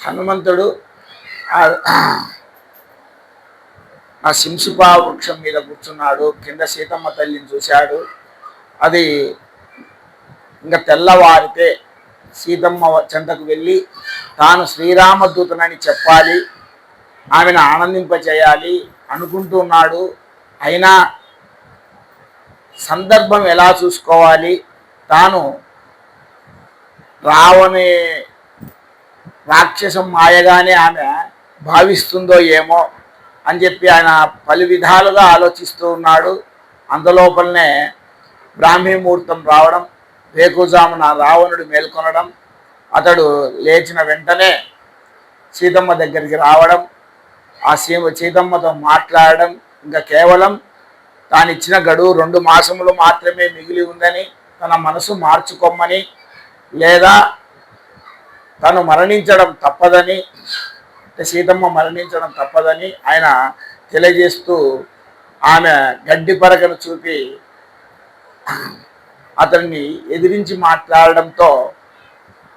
హనుమంతుడు ఆ శింసుపా వృక్షం మీద కూర్చున్నాడు. కింద సీతమ్మ తల్లిని చూశాడు. అది ఇంకా తెల్లవారితే సీతమ్మ చెంతకు వెళ్ళి తాను శ్రీరామదూతనని చెప్పాలి, ఆమెను ఆనందింపచేయాలి అనుకుంటున్నాడు. అయినా సందర్భం ఎలా చూసుకోవాలి, తాను రావణి రాక్షసం మాయగానే ఆమె భావిస్తుందో ఏమో అని చెప్పి ఆయన పలు విధాలుగా ఆలోచిస్తూ ఉన్నాడు. అందులోపలనే బ్రాహ్మీ ముహూర్తం రావడం, వేకుజామున రావణుడు మేల్కొనడం, అతడు లేచిన వెంటనే సీతమ్మ దగ్గరికి రావడం, ఆ సీతమ్మతో మాట్లాడడం, ఇంకా కేవలం తాను ఇచ్చిన గడువు 2 మాసములు మాత్రమే మిగిలి ఉందని, తన మనసు మార్చుకోమని, లేదా తను మరణించడం తప్పదని, సీతమ్మ మరణించడం తప్పదని ఆయన తెలియజేస్తూ ఆమె గడ్డి పరకను చూపి అతన్ని ఎదిరించి మాట్లాడడంతో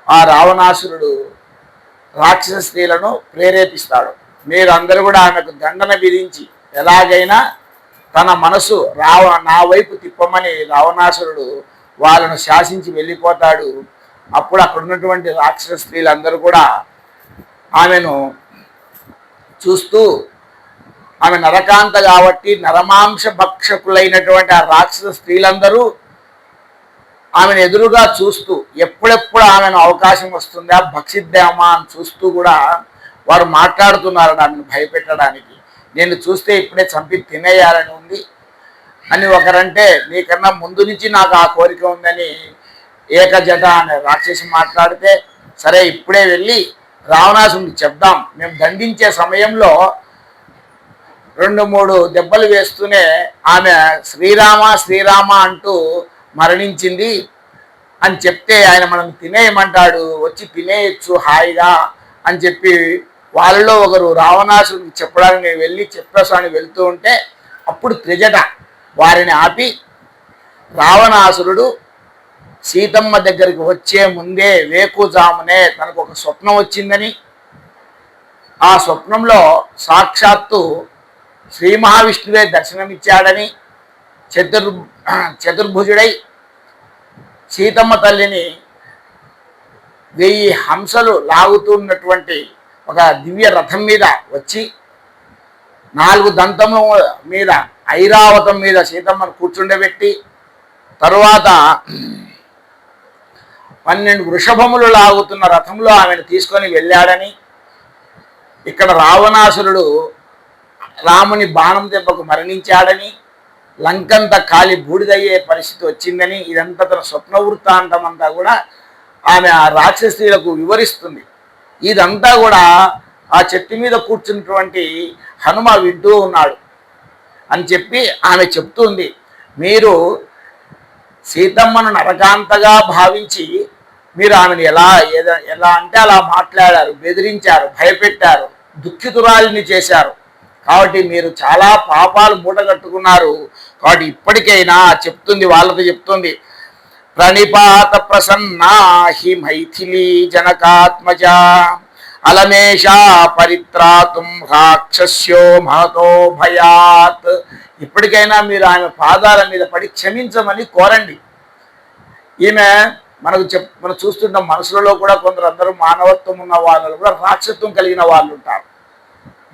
ఆ రావణాసురుడు రాక్షస స్త్రీలను ప్రేరేపిస్తాడు. మీరందరూ కూడా ఆమెకు దండన విధించి ఎలాగైనా తన మనసు నా వైపు తిప్పమని రావణాసురుడు వాళ్ళను శాసించి వెళ్ళిపోతాడు. అప్పుడు అక్కడ ఉన్నటువంటి రాక్షస స్త్రీలందరూ కూడా ఆమెను చూస్తూ, ఆమె నరకాంత కాబట్టి నరమాంస భక్షకులైనటువంటి ఆ రాక్షస స్త్రీలందరూ ఆమెను ఎదురుగా చూస్తూ ఎప్పుడెప్పుడు ఆమెను అవకాశం వస్తుందా భక్షిద్దామా అని చూస్తూ కూడా వారు మాట్లాడుతున్నారు ఆమెను భయపెట్టడానికి. నేను చూస్తే ఇప్పుడే చంపి తినేయాలని ఉంది అని ఒకరంటే, నీకన్నా ముందు నుంచి నాకు ఆ కోరిక ఉందని ఏకజట అనే రాక్షసి మాట్లాడితే, సరే ఇప్పుడే వెళ్ళి రావణాసుడికి చెప్దాం, మేము దండించే సమయంలో 2-3 దెబ్బలు వేస్తూనే ఆమె శ్రీరామ శ్రీరామ అంటూ మరణించింది అని చెప్తే ఆయన మనం తినేయమంటాడు, వచ్చి తినేయచ్చు హాయిగా అని చెప్పి వాళ్ళలో ఒకరు రావణాసుడికి చెప్పడానికి నేను వెళ్ళి చెప్పేసాని వెళ్తూ ఉంటే, అప్పుడు త్రిజట వారిని ఆపి, రావణాసురుడు సీతమ్మ దగ్గరికి వచ్చే ముందే వేకుజామునే తనకు ఒక స్వప్నం వచ్చిందని, ఆ స్వప్నంలో సాక్షాత్తు శ్రీ మహావిష్ణువే దర్శనమిచ్చాడని, చతుర్భుజుడై సీతమ్మ తల్లిని 1000 హంసలు లాగుతున్నటువంటి ఒక దివ్య రథం మీద వచ్చి 4 దంతముల మీద ఐరావతం మీద సీతమ్మను కూర్చుండబెట్టి, తరువాత 12 వృషభములు లాగుతున్న రథంలో ఆమెను తీసుకొని వెళ్ళాడని, ఇక్కడ రావణాసురుడు రాముని బాణం దెబ్బకు మరణించాడని, లంకంత కాలి బూడిదయ్యే పరిస్థితి వచ్చిందని, ఇదంతా తన స్వప్న వృత్తాంతం అంతా కూడా ఆమె ఆ రాక్షసీలకు వివరిస్తుంది. ఇదంతా కూడా ఆ చెట్టు మీద కూర్చున్నటువంటి హనుమ వింటూ ఉన్నాడు అని చెప్పి ఆమె చెప్తుంది. మీరు సీతమ్మను నరకాంతగా భావించి మీరు ఆమెను ఎలా అంటే అలా మాట్లాడారు, బెదిరించారు, భయపెట్టారు, దుఃఖితురాలిని చేశారు. కాబట్టి మీరు చాలా పాపాలు మూటగట్టుకున్నారు. కాబట్టి ఇప్పటికైనా చెప్తుంది, వాళ్ళతో చెప్తుంది, ప్రణిపాత ప్రసన్నాహి మైథిలీ జనకాత్మజ అలమేషా పరిత్రాతుం రాక్షస్యో మహతో భయాత్. ఇప్పటికైనా మీరు ఆమె పాదాల మీద పడి క్షమించమని కోరండి. ఈమె మనం చూస్తుంటాం, మనసులలో కూడా కొందరు మానవత్వం ఉన్న వాళ్ళు కూడా రాక్షసత్వం కలిగిన వాళ్ళు ఉంటారు.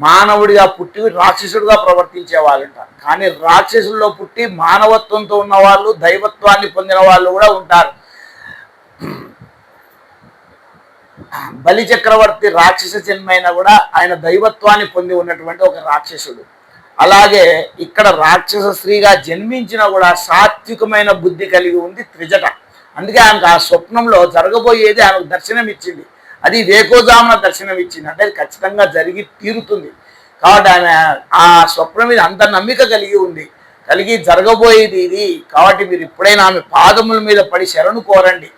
మానవుడిగా పుట్టి రాక్షసుడిగా ప్రవర్తించే వాళ్ళు ఉంటారు. కానీ రాక్షసుల్లో పుట్టి మానవత్వంతో ఉన్న వాళ్ళు, దైవత్వాన్ని పొందిన వాళ్ళు కూడా ఉంటారు. బలి చక్రవర్తి రాక్షస జన్మైనా కూడా ఆయన దైవత్వాన్ని పొంది ఉన్నటువంటి ఒక రాక్షసుడు. అలాగే ఇక్కడ రాక్షస స్త్రీగా జన్మించినా కూడా సాత్వికమైన బుద్ధి కలిగి ఉంది త్రిజట. అందుకే ఆమెకు ఆ స్వప్నంలో జరగబోయేది ఆమెకు దర్శనం ఇచ్చింది. అది వేకోజామున దర్శనం ఇచ్చింది, అంటే అది ఖచ్చితంగా జరిగి తీరుతుంది. కాబట్టి ఆమె ఆ స్వప్నం మీద అంత నమ్మిక కలిగి ఉంది, కలిగి జరగబోయేది ఇది. కాబట్టి మీరు ఇప్పుడైనా ఆమె పాదముల మీద పడి శరణు కోరండి,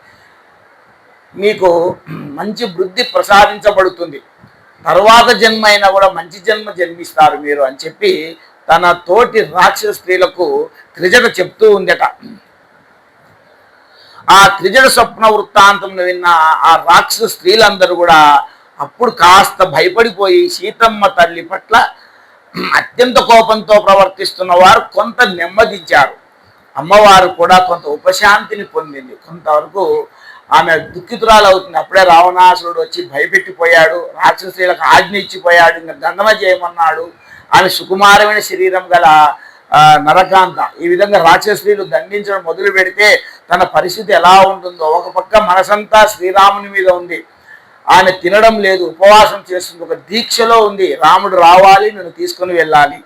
మీకు మంచి బుద్ధి ప్రసాదించబడుతుంది, తర్వాత జన్మ అయినా కూడా మంచి జన్మ జన్మిస్తారు మీరు అని చెప్పి తన తోటి రాక్షస స్త్రీలకు త్రిజట చెప్తూ ఉందట. ఆ త్రిజట స్వప్న వృత్తాంతం విన్న ఆ రాక్షస స్త్రీలందరూ కూడా అప్పుడు కాస్త భయపడిపోయి సీతమ్మ తల్లి పట్ల అత్యంత కోపంతో ప్రవర్తిస్తున్న వారు కొంత నెమ్మదించారు. అమ్మవారు కూడా కొంత ఉపశాంతిని పొందింది. కొంతవరకు ఆమె దుఃఖితురాలు అవుతుంది. అప్పుడే రావణాసురుడు వచ్చి భయపెట్టిపోయాడు, రాక్షస స్త్రీలకు ఆజ్ఞ ఇచ్చిపోయాడు, ఇంకా దండన చేయమన్నాడు. ఆమె సుకుమారమైన శరీరం గల నరకాంత. ఈ విధంగా రాక్షస స్త్రీలు దండించడం మొదలు పెడితే తన పరిస్థితి ఎలా ఉంటుందో. ఒక పక్క మనసంతా శ్రీరాముని మీద ఉంది, ఆమె తినడం లేదు, ఉపవాసం చేస్తుంది, ఒక దీక్షలో ఉంది. రాముడు రావాలి, నన్ను తీసుకొని వెళ్ళాలి.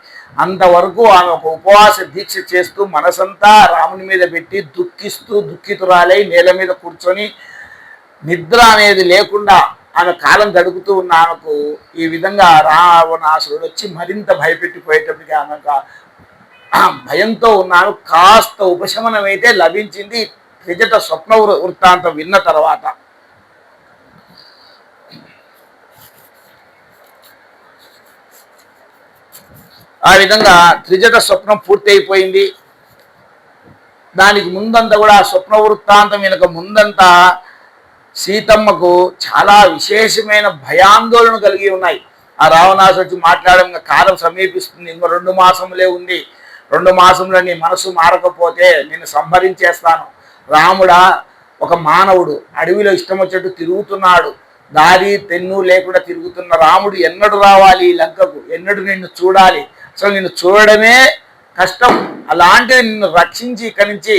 అంతవరకు ఆమె ఒక ఉపవాస దీక్ష చేస్తూ మనసంతా రాముని మీద పెట్టి దుఃఖిస్తూ దుఃఖితురాలై నేల మీద కూర్చొని నిద్ర అనేది లేకుండా ఆమె కాలం గడుపుతూ ఉన్న ఆమెకు ఈ విధంగా రావణాసురుడు వచ్చి మరింత భయపెట్టిపోయేటప్పటికీ ఆమె భయంతో ఉన్నాను. కాస్త ఉపశమనం అయితే లభించింది త్రిజట స్వప్న వృత్తాంతం విన్న తర్వాత. ఆ విధంగా త్రిజట స్వప్నం పూర్తి అయిపోయింది. దానికి ముందంతా కూడా స్వప్న వృత్తాంతం వెనుక ముందంతా సీతమ్మకు చాలా విశేషమైన భయాందోళన కలిగి ఉన్నాయి. ఆ రావణాసుడు వచ్చి మాట్లాడడం కాలం సమీపిస్తుంది, ఇంకో 2 మాసములే ఉంది, 2 మాసంలో నీ మనసు మారకపోతే నేను సంహరించేస్తాను. రాముడా ఒక మానవుడు అడవిలో ఇష్టం వచ్చేట్టు తిరుగుతున్నాడు, దారి తెన్ను లేకుండా తిరుగుతున్న రాముడు ఎన్నడు రావాలి ఈ లంకకు, ఎన్నడు నిన్ను చూడాలి, అసలు నిన్ను చూడడమే కష్టం, అలాంటిది నిన్ను రక్షించి ఇక్కడి నుంచి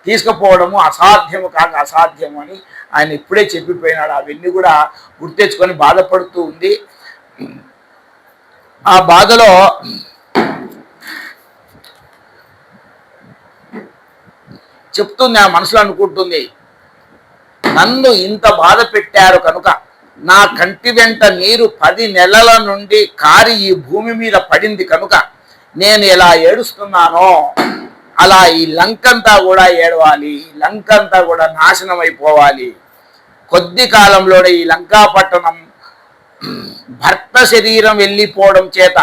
తీసుకుపోవడము అసాధ్యము కాక అసాధ్యము అని ఆయన ఇప్పుడే చెప్పిపోయినాడు. అవన్నీ కూడా గుర్తెచ్చుకొని బాధపడుతూ ఉంది. ఆ బాధలో చెప్తుంది, ఆ మనసులో అనుకుంటుంది, నన్ను ఇంత బాధ పెట్టారు కనుక నా కంటి వెంట నీరు 10 నెలల నుండి కారి ఈ భూమి మీద పడింది కనుక నేను ఎలా ఏడుస్తున్నానో అలా ఈ లంకంతా కూడా ఏడవాలి, లంకంతా కూడా నాశనం అయిపోవాలి. కొద్ది కాలంలోనే ఈ లంకాపట్టణం భర్త శరీరం వెళ్ళిపోవడం చేత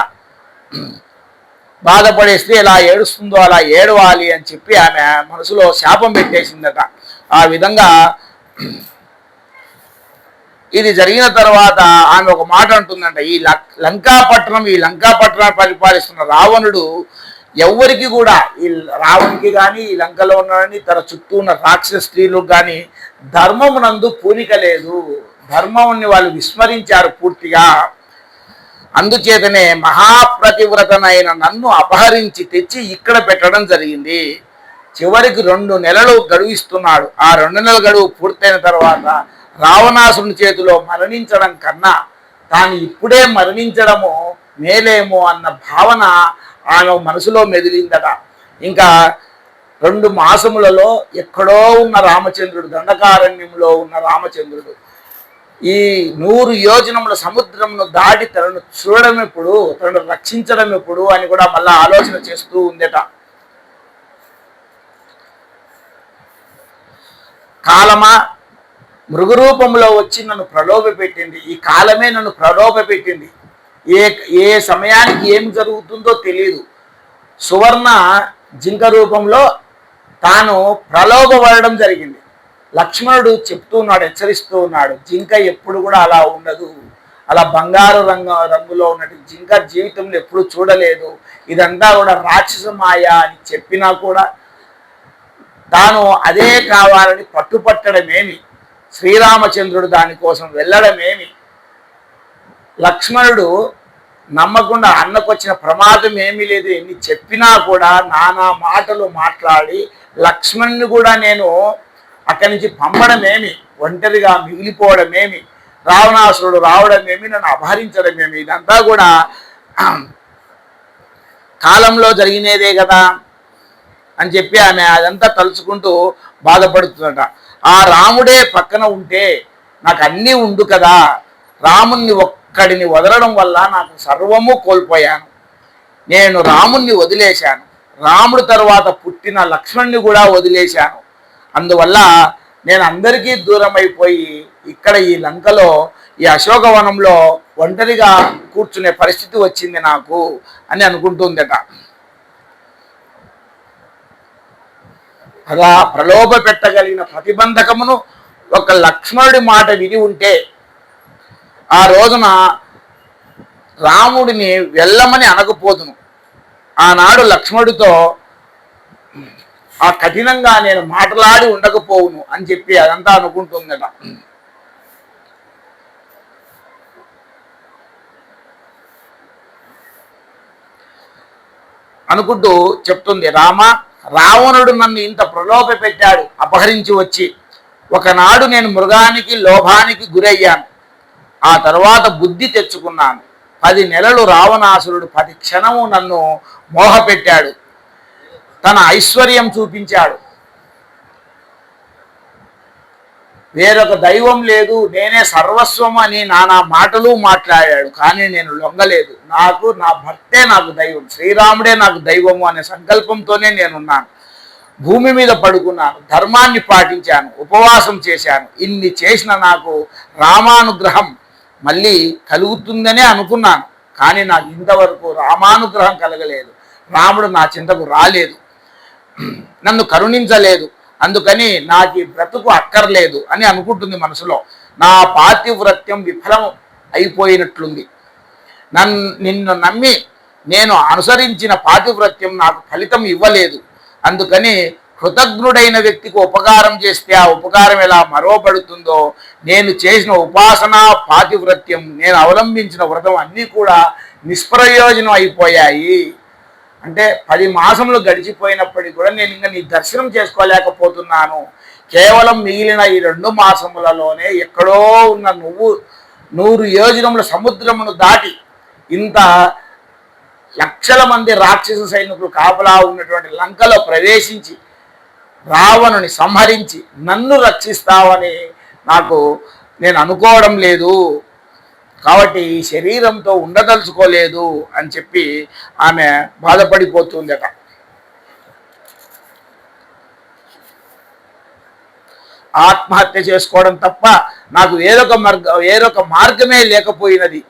బాధపడే స్త్రీ ఎలా ఏడుస్తుందో అలా ఏడవాలి అని చెప్పి ఆమె మనసులో శాపం పెట్టేసిందట. ఆ విధంగా ఇది జరిగిన తర్వాత ఆమె ఒక మాట అంటుందంట, ఈ లంకాపట్టణాన్ని పరిపాలిస్తున్న రావణుడు ఎవరికి కూడా, ఈ రావణునికి కానీ ఈ లంకలో ఉన్నాడని తన చుట్టూ ఉన్న రాక్షస స్త్రీలకు కానీ ధర్మమునందు పూనిక లేదు, ధర్మముని వాళ్ళు విస్మరించారు పూర్తిగా. అందుచేతనే మహాప్రతివ్రతనైన నన్ను అపహరించి తెచ్చి ఇక్కడ పెట్టడం జరిగింది. చివరికి 2 నెలలు గడువిస్తున్నాడు. ఆ 2 నెలల గడువు పూర్తయిన తర్వాత రావణాసుని చేతిలో మరణించడం కన్నా తాను ఇప్పుడే మరణించడము మేలేమో అన్న భావన ఆమె మనసులో మెదిలిందట. ఇంకా 2 మాసములలో ఎక్కడో ఉన్న రామచంద్రుడు, దండకారణ్యంలో ఉన్న రామచంద్రుడు ఈ 100 యోజనముల సముద్రమును దాటి తనను చూడడం ఎప్పుడు, తనను రక్షించడం ఎప్పుడు అని కూడా మళ్ళా ఆలోచన చేస్తూ ఉందట. కాలమా మృగరూపంలో వచ్చి నన్ను ప్రలోభ పెట్టింది, ఈ కాలమే నన్ను ప్రలోభ పెట్టింది, ఏ సమయానికి ఏం జరుగుతుందో తెలియదు. సువర్ణ జింక రూపంలో తాను ప్రలోభపడడం జరిగింది. లక్ష్మణుడు చెప్తూ ఉన్నాడు, హెచ్చరిస్తూ ఉన్నాడు, జింక ఎప్పుడు కూడా అలా ఉండదు, అలా బంగారు రంగులో ఉన్నట్టు జింక జీవితంలో ఎప్పుడు చూడలేదు, ఇదంతా కూడా రాక్షస మాయ అని చెప్పినా కూడా తాను అదే కావాలని పట్టుపట్టడమేమి, శ్రీరామచంద్రుడు దానికోసం వెళ్ళడమేమి, లక్ష్మణుడు నమ్మకుండా అన్నకొచ్చిన ప్రమాదం ఏమీ లేదు, ఎన్ని చెప్పినా కూడా నానా మాటలు మాట్లాడి లక్ష్మణుని కూడా నేను అక్కడి నుంచి పంపడమేమి, ఒంటరిగా మిగిలిపోవడమేమి, రావణాసురుడు రావడమేమి, నన్ను అపహరించడమేమి, ఇదంతా కూడా కాలంలో జరిగినదే కదా అని చెప్పి ఆమె అదంతా తలుచుకుంటూ బాధపడుతుందట. ఆ రాముడే పక్కన ఉంటే నాకు అన్నీ ఉండు కదా, రాముణ్ణి ఒక్కడిని వదలడం వల్ల నాకు సర్వము కోల్పోయాను, నేను రాముణ్ణి వదిలేశాను, రాముడు తర్వాత పుట్టిన లక్ష్మణ్ణి కూడా వదిలేశాను, అందువల్ల నేను అందరికీ దూరం అయిపోయి ఇక్కడ ఈ లంకలో ఈ అశోకవనంలో ఒంటరిగా కూర్చునే పరిస్థితి వచ్చింది నాకు అని అనుకుంటుందట. అలా ప్రలోభ పెట్టగలిగిన ప్రతిబంధకమును ఒక లక్ష్మణుడి మాట విని ఉంటే ఆ రోజున రాముడిని వెళ్ళమని అనకపోదును. ఆనాడు లక్ష్మణుడితో ఆ కఠినంగా నేను మాట్లాడి ఉండకపోవును అని చెప్పి అదంతా అనుకుంటుందట. అనుకుంటూ చెప్తుంది, రావణుడు నన్ను ఇంత ప్రలోభ పెట్టాడు, అపహరించి వచ్చి. ఒకనాడు నేను మృగానికి లోభానికి గురయ్యాను. ఆ తర్వాత బుద్ధి తెచ్చుకున్నాను. 10 నెలలు రావణాసురుడు ప్రతి క్షణము నన్ను మోహపెట్టాడు. తన ఐశ్వర్యం చూపించాడు. వేరొక దైవం లేదు, నేనే సర్వస్వం అని నానా మాటలు మాట్లాడాడు. కానీ నేను లొంగలేదు. నా భర్తే నాకు దైవం, శ్రీరాముడే నాకు దైవము అనే సంకల్పంతోనే నేనున్నాను. భూమి మీద పడుకున్నాను, ధర్మాన్ని పాటించాను, ఉపవాసం చేశాను. ఇన్ని చేసిన నాకు రామానుగ్రహం మళ్ళీ కలుగుతుందనే అనుకున్నాను. కానీ నాకు ఇంతవరకు రామానుగ్రహం కలగలేదు. రాముడు నా చింతకు రాలేదు, నన్ను కరుణించలేదు. అందుకని నాకు ఈ బ్రతుకు అక్కర్లేదు అని అనుకుంటుంది మనసులో. నా పాతివ్రత్యం విఫలం అయిపోయినట్లుంది. నిన్ను నమ్మి నేను అనుసరించిన పాతివ్రత్యం నాకు ఫలితం ఇవ్వలేదు. అందుకని కృతజ్ఞుడైన వ్యక్తికి ఉపకారం చేస్తే ఆ ఉపకారం ఎలా మరోబడుతుందో, నేను చేసిన ఉపాసన, పాతివ్రత్యం, నేను అవలంబించిన వ్రతం అన్నీ కూడా నిష్ప్రయోజనం అయిపోయాయి. అంటే 10 మాసములు గడిచిపోయినప్పటికీ కూడా నేను ఇంకా నీ దర్శనం చేసుకోలేకపోతున్నాను. కేవలం మిగిలిన ఈ 2 మాసములలోనే ఎక్కడో ఉన్న నువ్వు 100 యోజనముల సముద్రమును దాటి ఇంత లక్షల మంది రాక్షస సైనికులు కాపలా ఉన్నటువంటి లంకలో ప్రవేశించి రావణుని సంహరించి నన్ను రక్షిస్తావని నేను అనుకోవడం లేదు. కాబట్టి ఈ శరీరంతో ఉండదలుచుకోలేదు అని చెప్పి ఆమె బాధపడిపోతుందట. ఆత్మహత్య చేసుకోవడం తప్ప నాకు వేరొక మార్గమే లేకపోయినది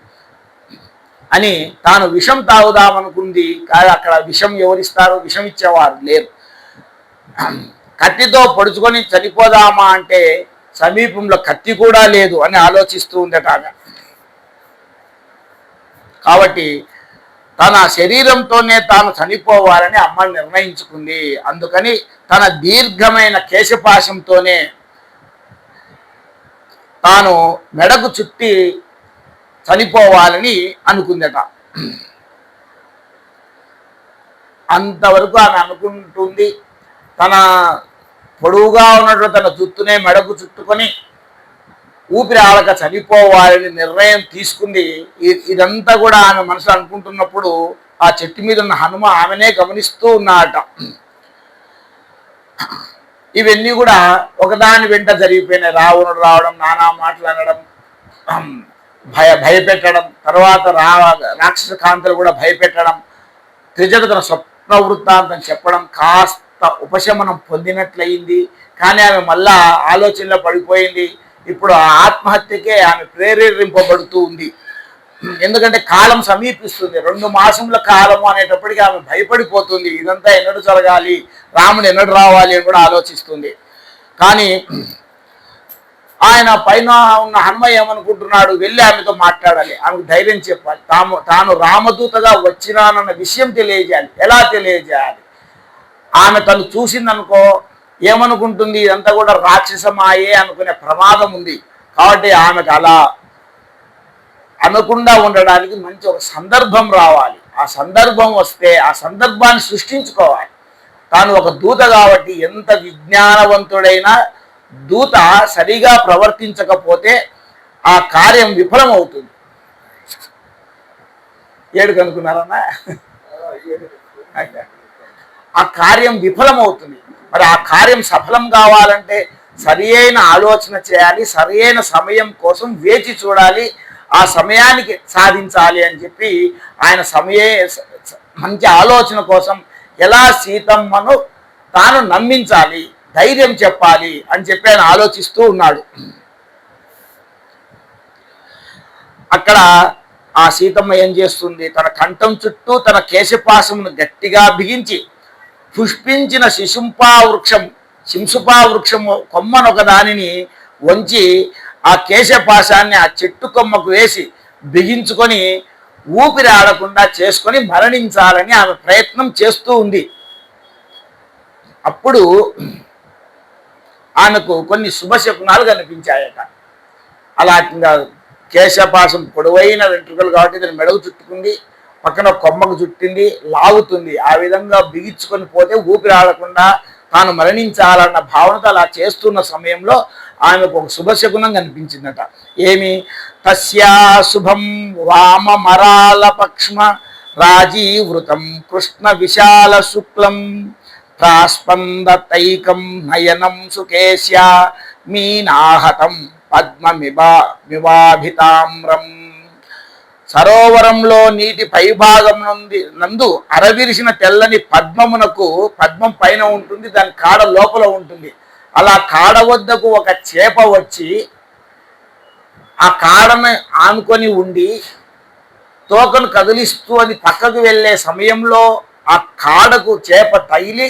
అని తాను విషం తాగుదామనుకుంది. కానీ అక్కడ విషం ఎవరిస్తారు? విషం ఇచ్చేవారు లేరు. కత్తితో పొడుచుకొని చనిపోదామా అంటే సమీపంలో కత్తి కూడా లేదు అని ఆలోచిస్తూ ఉందట ఆమె. కాబట్టి తన శరీరంతోనే తాను చనిపోవాలని అమ్మ నిర్ణయించుకుంది. అందుకని తన దీర్ఘమైన కేశపాశంతోనే తాను మెడకు చుట్టి చనిపోవాలని అనుకుందట. అంతవరకు ఆమె అనుకుంటుంది. తన పొడవుగా ఉన్నటువంటి తన జుట్టునే మెడకు చుట్టుకొని ఊపిరి ఆడక చనిపోవాలని నిర్ణయం తీసుకుంది. ఇదంతా కూడా ఆమె మనసులో అనుకుంటున్నప్పుడు ఆ చెట్టు మీద ఉన్న హనుమ ఆమెనే గమనిస్తూ ఉన్నాడట. ఇవన్నీ కూడా ఒకదాని వెంట జరిగిపోయినాయి. రావణుడు రావడం, నానా మాట్లాడడం, భయపెట్టడం, తర్వాత రాక్షస కాంతలు కూడా భయపెట్టడం, త్రిజట తన స్వప్న వృత్తాంతం చెప్పడం, కాస్త ఉపశమనం పొందినట్లయింది. కానీ ఆమె మళ్ళా ఆలోచనలో పడిపోయింది. ఇప్పుడు ఆ ఆత్మహత్యకే ఆమె ప్రేరేపింపబడుతూ ఉంది. ఎందుకంటే కాలం సమీపిస్తుంది. 2 మాసముల కాలము అనేటప్పటికీ ఆమె భయపడిపోతుంది. ఇదంతా ఎన్నడు జరగాలి, రాముడు ఎన్నడు రావాలి అని కూడా ఆలోచిస్తుంది. కానీ ఆయన పైన ఉన్న హనుమ ఏమనుకుంటున్నాడు? వెళ్ళి ఆమెతో మాట్లాడాలి, ఆమెకు ధైర్యం చెప్పాలి, తాను రామదూతగా వచ్చినానన్న విషయం తెలియజేయాలి. ఎలా తెలియజేయాలి? ఆమె తను చూసిందనుకో ఏమనుకుంటుంది? ఇదంతా కూడా రాక్షసమాయే అనుకునే ప్రమాదం ఉంది. కాబట్టి ఆమెకు అలా అనకుండా ఉండడానికి మంచి ఒక సందర్భం రావాలి. ఆ సందర్భం వస్తే ఆ సందర్భాన్ని సృష్టించుకోవాలి. తాను ఒక దూత కాబట్టి ఎంత విజ్ఞానవంతుడైనా దూత సరిగా ప్రవర్తించకపోతే ఆ కార్యం విఫలమవుతుంది. ఏడుకు అనుకున్నారన్నా? ఆ కార్యం విఫలమవుతుంది. మరి ఆ కార్యం సఫలం కావాలంటే సరి అయిన ఆలోచన చేయాలి, సరి అయిన సమయం కోసం వేచి చూడాలి, ఆ సమయానికి సాధించాలి అని చెప్పి ఆయన మంచి ఆలోచన కోసం ఎలా సీతమ్మను తాను నమ్మించాలి, ధైర్యం చెప్పాలి అని చెప్పి ఆయన ఆలోచిస్తూ ఉన్నాడు. అక్కడ ఆ సీతమ్మ ఏం చేస్తుంది, తన కంఠం చుట్టూ తన కేశపాశమును గట్టిగా బిగించి పుష్పించిన శింసుపా వృక్షము కొమ్మనొక దానిని వంచి ఆ కేశపాశాన్ని ఆ చెట్టు కొమ్మకు వేసి బిగించుకొని ఊపిరి ఆడకుండా చేసుకొని మరణించాలని ఆమె ప్రయత్నం చేస్తూ ఉంది. అప్పుడు ఆమెకు కొన్ని శుభశకునాలు కనిపించాయట. అలా కేశపాశం పొడవైన వెంట్రుకలు కాబట్టి దాన్ని మెడకు చుట్టుకుంది, పక్కన కొమ్మకు చుట్టింది, లాగుతుంది. ఆ విధంగా బిగించుకొని పోతే ఊపిరి ఆడకుండా తాను మరణించాలన్న భావనతో అలా చేస్తున్న సమయంలో ఆమెకు ఒక శుభశకునం కనిపించిందట. ఏమి? తస్యా శుభం వామమరాల పక్ష్మ రాజీవృతం కృష్ణ విశాల శుక్లం ప్రాస్పందతైకం నయనం సుకేశ్య మీనాహతం పద్మమివాభితామ్రం. సరోవరంలో నీటి పైభాగం నందు అరవిరిసిన తెల్లని పద్మం పైన ఉంటుంది, దాని కాడ లోపల ఉంటుంది. అలా కాడ వద్దకు ఒక చేప వచ్చి ఆ కాడను ఆనుకొని ఉండి తోకను కదిలిస్తూ అది పక్కకు వెళ్ళే సమయంలో ఆ కాడకు చేప తగిలి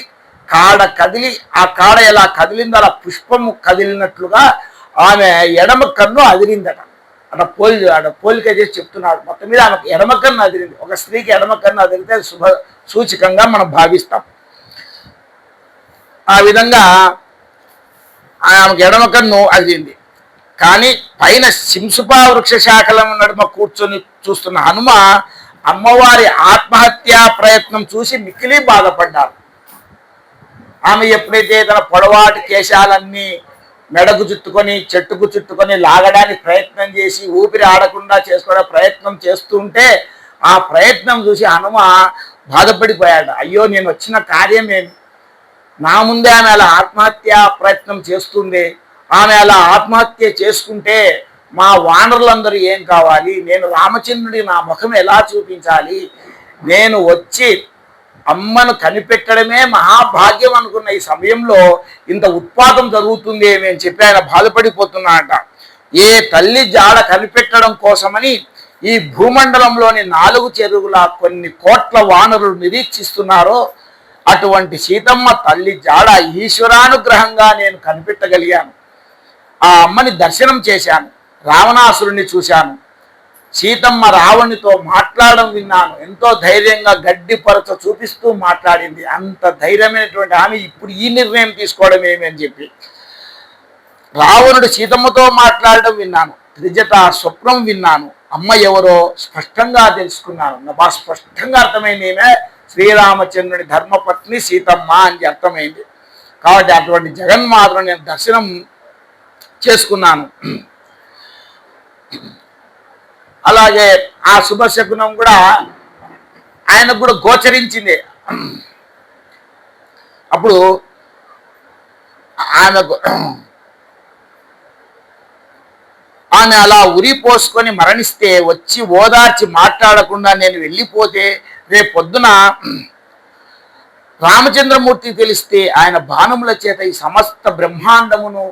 కాడ కదిలి ఆ కాడ ఎలా కదిలిందో అలా పుష్పము కదిలినట్లుగా ఆమె ఎడమ కన్ను అదిరిందట. పోలిక చేసి చెప్తున్నాడు. మొత్తం మీద ఆమెకు ఎడమ కన్ను అదిరింది. ఒక స్త్రీకి ఎడమ కన్ను అదిరితే శుభ సూచికంగా మనం భావిస్తాం. ఆ విధంగా ఆమెకు ఎడమ కన్ను అదిరింది. కానీ పైన శింసుపా వృక్ష శాఖల నడుమ కూర్చొని చూస్తున్న హనుమ అమ్మవారి ఆత్మహత్యా ప్రయత్నం చూసి మిక్కిలి బాధపడ్డారు. ఆమె ఎప్పుడైతే తన పొడవాటి కేశాలన్నీ మెడకు చుట్టుకొని చెట్టుకు చుట్టుకొని లాగడానికి ప్రయత్నం చేసి ఊపిరి ఆడకుండా చేసుకోవడానికి ప్రయత్నం చేస్తుంటే ఆ ప్రయత్నం చూసి హనుమ బాధపడిపోయాడు. అయ్యో, నేను వచ్చిన కార్యమేమి, నా ముందే ఆమె అలా ఆత్మహత్యా ప్రయత్నం చేస్తుంది, ఆమె అలా ఆత్మహత్య చేసుకుంటే మా వానరులందరూ ఏం కావాలి, నేను రామచంద్రుడి నా ముఖం ఎలా చూపించాలి, నేను వచ్చి అమ్మను కనిపెట్టడమే మహాభాగ్యం అనుకున్న ఈ సమయంలో ఇంత ఉత్పాతం జరుగుతుంది ఏమి అని చెప్పి ఆయన బాధపడిపోతున్నాడట. ఏ తల్లి జాడ కనిపెట్టడం కోసమని ఈ భూమండలంలోని 4 చెరువుల కొన్ని కోట్ల వానరులు నిరీక్షిస్తున్నారో అటువంటి సీతమ్మ తల్లి జాడ ఈశ్వరానుగ్రహంగా నేను కనిపెట్టగలిగాను. ఆ అమ్మని దర్శనం చేశాను, రావణాసురుణ్ణి చూశాను, సీతమ్మ రావణునితో మాట్లాడడం విన్నాను. ఎంతో ధైర్యంగా గడ్డి పరచ చూపిస్తూ మాట్లాడింది. అంత ధైర్యమైనటువంటి ఆమె ఇప్పుడు ఈ నిర్ణయం తీసుకోవడం ఏమి అని చెప్పి రావణుడు సీతమ్మతో మాట్లాడడం విన్నాను, త్రిజట స్వప్నం విన్నాను, అమ్మ ఎవరో స్పష్టంగా తెలుసుకున్నాను. బాగా స్పష్టంగా అర్థమైంది, ఏమే శ్రీరామచంద్రుని ధర్మపత్ని సీతమ్మ అని అర్థమైంది. కాబట్టి అటువంటి జగన్మాతను నేను దర్శనం చేసుకున్నాను. అలాగే ఆ శుభశకునం కూడా ఆయనకు కూడా గోచరించింది. అప్పుడు ఆమె అలా ఉరి పోసుకొని మరణిస్తే వచ్చి ఓదార్చి మాట్లాడకుండా నేను వెళ్ళిపోతే రేపు పొద్దున రామచంద్రమూర్తి తెలిస్తే ఆయన బాణముల చేత ఈ సమస్త బ్రహ్మాండమును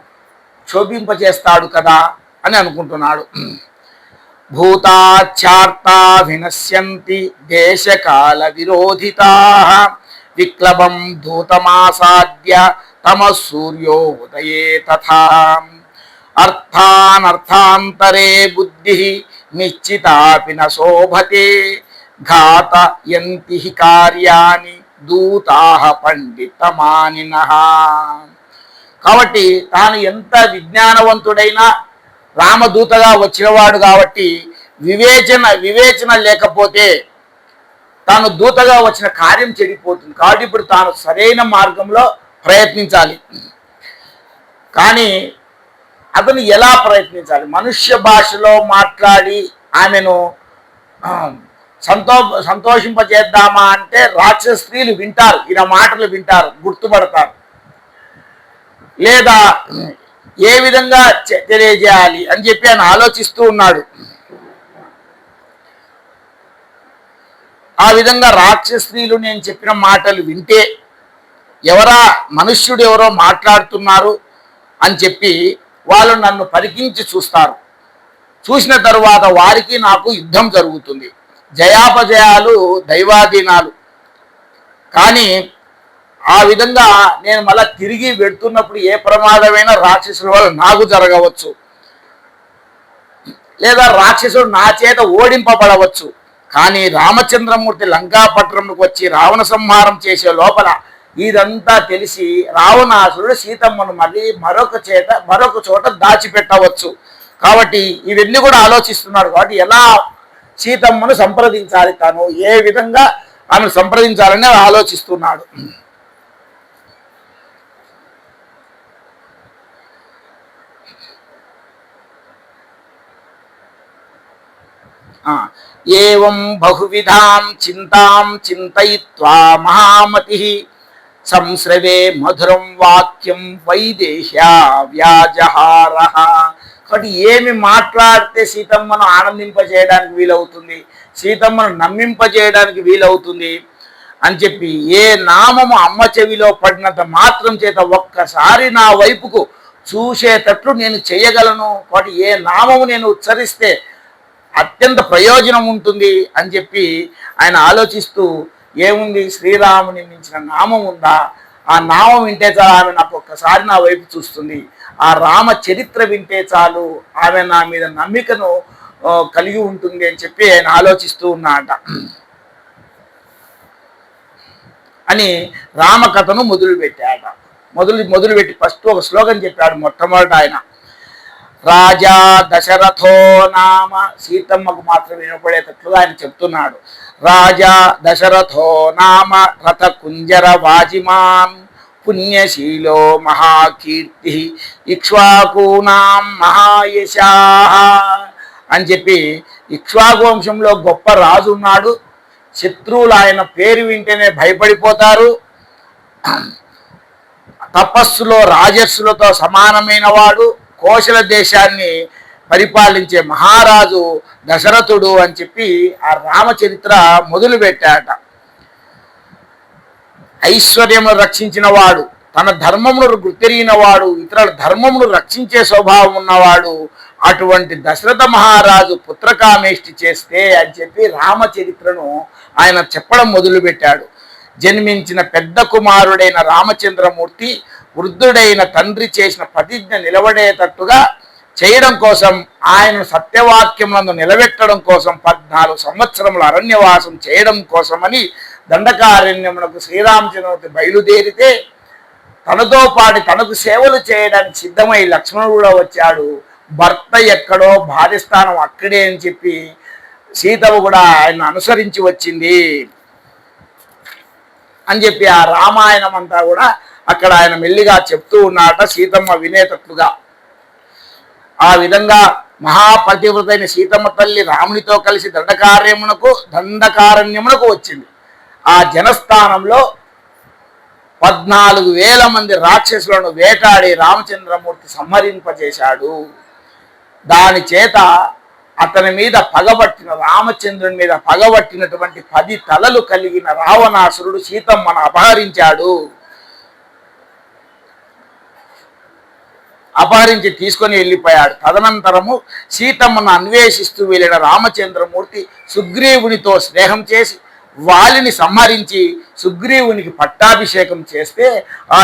శోభింపజేస్తాడు కదా అని అనుకుంటున్నాడు. భూతాచార్తా వినశ్యంతి దేశకాల విరోధితా విక్లవం దూతమాసాద్య తమ సూర్యో ఉదయే తథా అర్థానర్థాంతరే బుద్ధి నిశ్చితాపి న శోభతే ఘాతయంతి కార్యాని దూతాః పండితమానినః. కాబట్టి తాను ఎంత విజ్ఞానవంతుడైనా రామదూతగా వచ్చినవాడు కాబట్టి వివేచన లేకపోతే తాను దూతగా వచ్చిన కార్యం చెడిపోతుంది. కాబట్టి ఇప్పుడు తాను సరైన మార్గంలో ప్రయత్నించాలి. కానీ అతను ఎలా ప్రయత్నించాలి? మనుష్య భాషలో మాట్లాడి ఆమెను సంతోషింపజేద్దామా అంటే రాక్షస స్త్రీలు వింటారు, ఈయన మాటలు వింటారు, గుర్తుపడతారు. లేదా ఏ విధంగా తెలియజేయాలి అని చెప్పి ఆయన ఆలోచిస్తూ ఉన్నాడు. ఆ విధంగా రాక్షస స్త్రీలు నేను చెప్పిన మాటలు వింటే మనుష్యుడు ఎవరో మాట్లాడుతున్నారు అని చెప్పి వాళ్ళు నన్ను పరికించి చూస్తారు. చూసిన తరువాత వారికి నాకు యుద్ధం జరుగుతుంది. జయాపజయాలు దైవాధీనాలు. కానీ ఆ విధంగా నేను మళ్ళా తిరిగి వెళ్తున్నప్పుడు ఏ ప్రమాదమైనా రాక్షసుల వల్ల నాకు జరగవచ్చు, లేదా రాక్షసుడు నా చేత ఓడింపబడవచ్చు. కానీ రామచంద్రమూర్తి లంకాపట్నంకు వచ్చి రావణ సంహారం చేసే లోపల ఇదంతా తెలిసి రావణాసురుడు సీతమ్మను మళ్ళీ మరొక చోట దాచిపెట్టవచ్చు. కాబట్టి ఇవన్నీ కూడా ఆలోచిస్తున్నాడు. కాబట్టి ఎలా సీతమ్మను సంప్రదించాలి, తాను ఏ విధంగా ఆమెను సంప్రదించాలని ఆలోచిస్తున్నాడు. ఏవం బహువిధాం చింతాం చింతయిత్వా మహామతి సంస్రవే మధురం వాక్యం వైదేహ్యా వ్యాజహారః. కాబట్టి ఏమి మాట్లాడితే సీతమ్మను ఆనందింపజేయడానికి వీలవుతుంది, సీతమ్మను నమ్మింపజేయడానికి వీలవుతుంది అని చెప్పి, ఏ నామము అమ్మ చెవిలో పడినంత మాత్రం చేత ఒక్కసారి నా వైపుకు చూసేటట్లు నేను చేయగలను. కాబట్టి ఏ నామము నేను ఉచ్చరిస్తే అత్యంత ప్రయోజనం ఉంటుంది అని చెప్పి ఆయన ఆలోచిస్తూ, ఏముంది శ్రీరాముని మించిన నామం ఉందా, ఆ నామం వింటే చాలు ఆమె నాకు ఒక్కసారి నా వైపు చూస్తుంది, ఆ రామ చరిత్ర వింటే చాలు ఆమె నా మీద నమ్మికను కలిగి ఉంటుంది అని చెప్పి ఆయన ఆలోచిస్తూ ఉన్నాట. అని రామకథను మొదలుపెట్టాట. మొదలుపెట్టి ఫస్ట్ ఒక శ్లోకం చెప్పాడు. మొట్టమొదట ఆయన రాజా దశరథో నామ, సీతమ్మకు మాత్రం వినపడేటట్లుగా ఆయన చెప్తున్నాడు. రాజా దశరథో నామ రథ కుంజర వాజిమాన్ పుణ్యశీలో మహాకీర్తి ఇక్ష్వాకూనాం మహాయశాః అని చెప్పి, ఇక్ష్వాకు వంశంలో గొప్ప రాజు ఉన్నాడు. శత్రువులు ఆయన పేరు వింటేనే భయపడిపోతారు. తపస్సులో రాజర్షులతో సమానమైన వాడు, కోశల దేశాన్ని పరిపాలించే మహారాజు దశరథుడు అని చెప్పి ఆ రామచరిత్ర మొదలుపెట్టాట. ఐశ్వర్యమును రక్షించిన వాడు, తన ధర్మమును గుర్తెరిగిన వాడు, ఇతరుల ధర్మమును రక్షించే స్వభావం ఉన్నవాడు అటువంటి దశరథ మహారాజు పుత్రకామేష్టి చేస్తే అని చెప్పి రామచరిత్రను ఆయన చెప్పడం మొదలుపెట్టాడు. జన్మించిన పెద్ద కుమారుడైన రామచంద్రమూర్తి వృద్ధుడైన తండ్రి చేసిన ప్రతిజ్ఞ నిలబడేటట్టుగా చేయడం కోసం, ఆయన సత్యవాక్యములను నిలబెట్టడం కోసం 14 సంవత్సరముల అరణ్యవాసం చేయడం కోసమని దండకారణ్యమునకు శ్రీరామచంద్రమూర్తి బయలుదేరితే, తనతో పాటు తనకు సేవలు చేయడానికి సిద్ధమై లక్ష్మణుడు కూడా వచ్చాడు. భర్త ఎక్కడో భార్య స్థానం అక్కడే అని చెప్పి సీతవు కూడా ఆయన అనుసరించి వచ్చింది అని చెప్పి ఆ రామాయణం అంతా కూడా అక్కడ ఆయన మెల్లిగా చెప్తూ ఉన్నాట, సీతమ్మ వినేటట్లుగా. ఆ విధంగా మహాపతివ్రతైన సీతమ్మ తల్లి రామునితో కలిసి దండకారణ్యమునకు వచ్చింది. ఆ జనస్థానంలో 14,000 మంది రాక్షసులను వేటాడి రామచంద్రమూర్తి సంహరింపజేశాడు. దాని చేత అతని మీద పగబట్టిన, రామచంద్రుని మీద పగబట్టినటువంటి 10 తలలు కలిగిన రావణాసురుడు సీతమ్మను అపహరించాడు. అపహరించి తీసుకొని వెళ్ళిపోయాడు. తదనంతరము సీతమ్మను అన్వేషిస్తూ వెళ్ళిన రామచంద్రమూర్తి సుగ్రీవునితో స్నేహం చేసి వాలిని సంహరించి సుగ్రీవునికి పట్టాభిషేకం చేస్తే, ఆ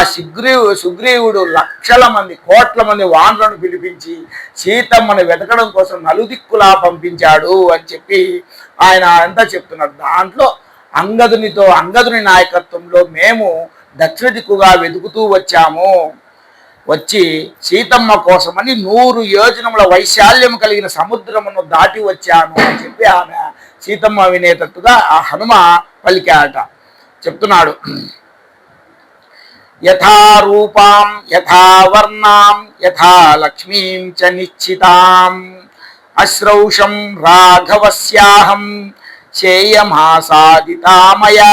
సుగ్రీవుడు లక్షల మంది కోట్ల మంది వానరులను పిలిపించి సీతమ్మను వెతకడం కోసం నలుదిక్కులా పంపించాడు అని చెప్పి ఆయన అంతా చెప్తున్నారు. దాంట్లో అంగదుని నాయకత్వంలో మేము దక్షిణ దిక్కుగా వెతుకుతూ వచ్చి సీతమ్మ కోసమని 100 యోజనముల వైశాల్యం కలిగిన సముద్రమును దాటి వచ్చాను అని చెప్పి ఆమె సీతమ్మ వినేటట్టుగా ఆ హనుమ పలికాట. చెప్తున్నాడు, యథా రూపాం యథా వర్ణాం యథా లక్ష్మీం చ నిశ్చితాం అశ్రౌషం రాఘవస్యాహం చేయమాసాదితామయా.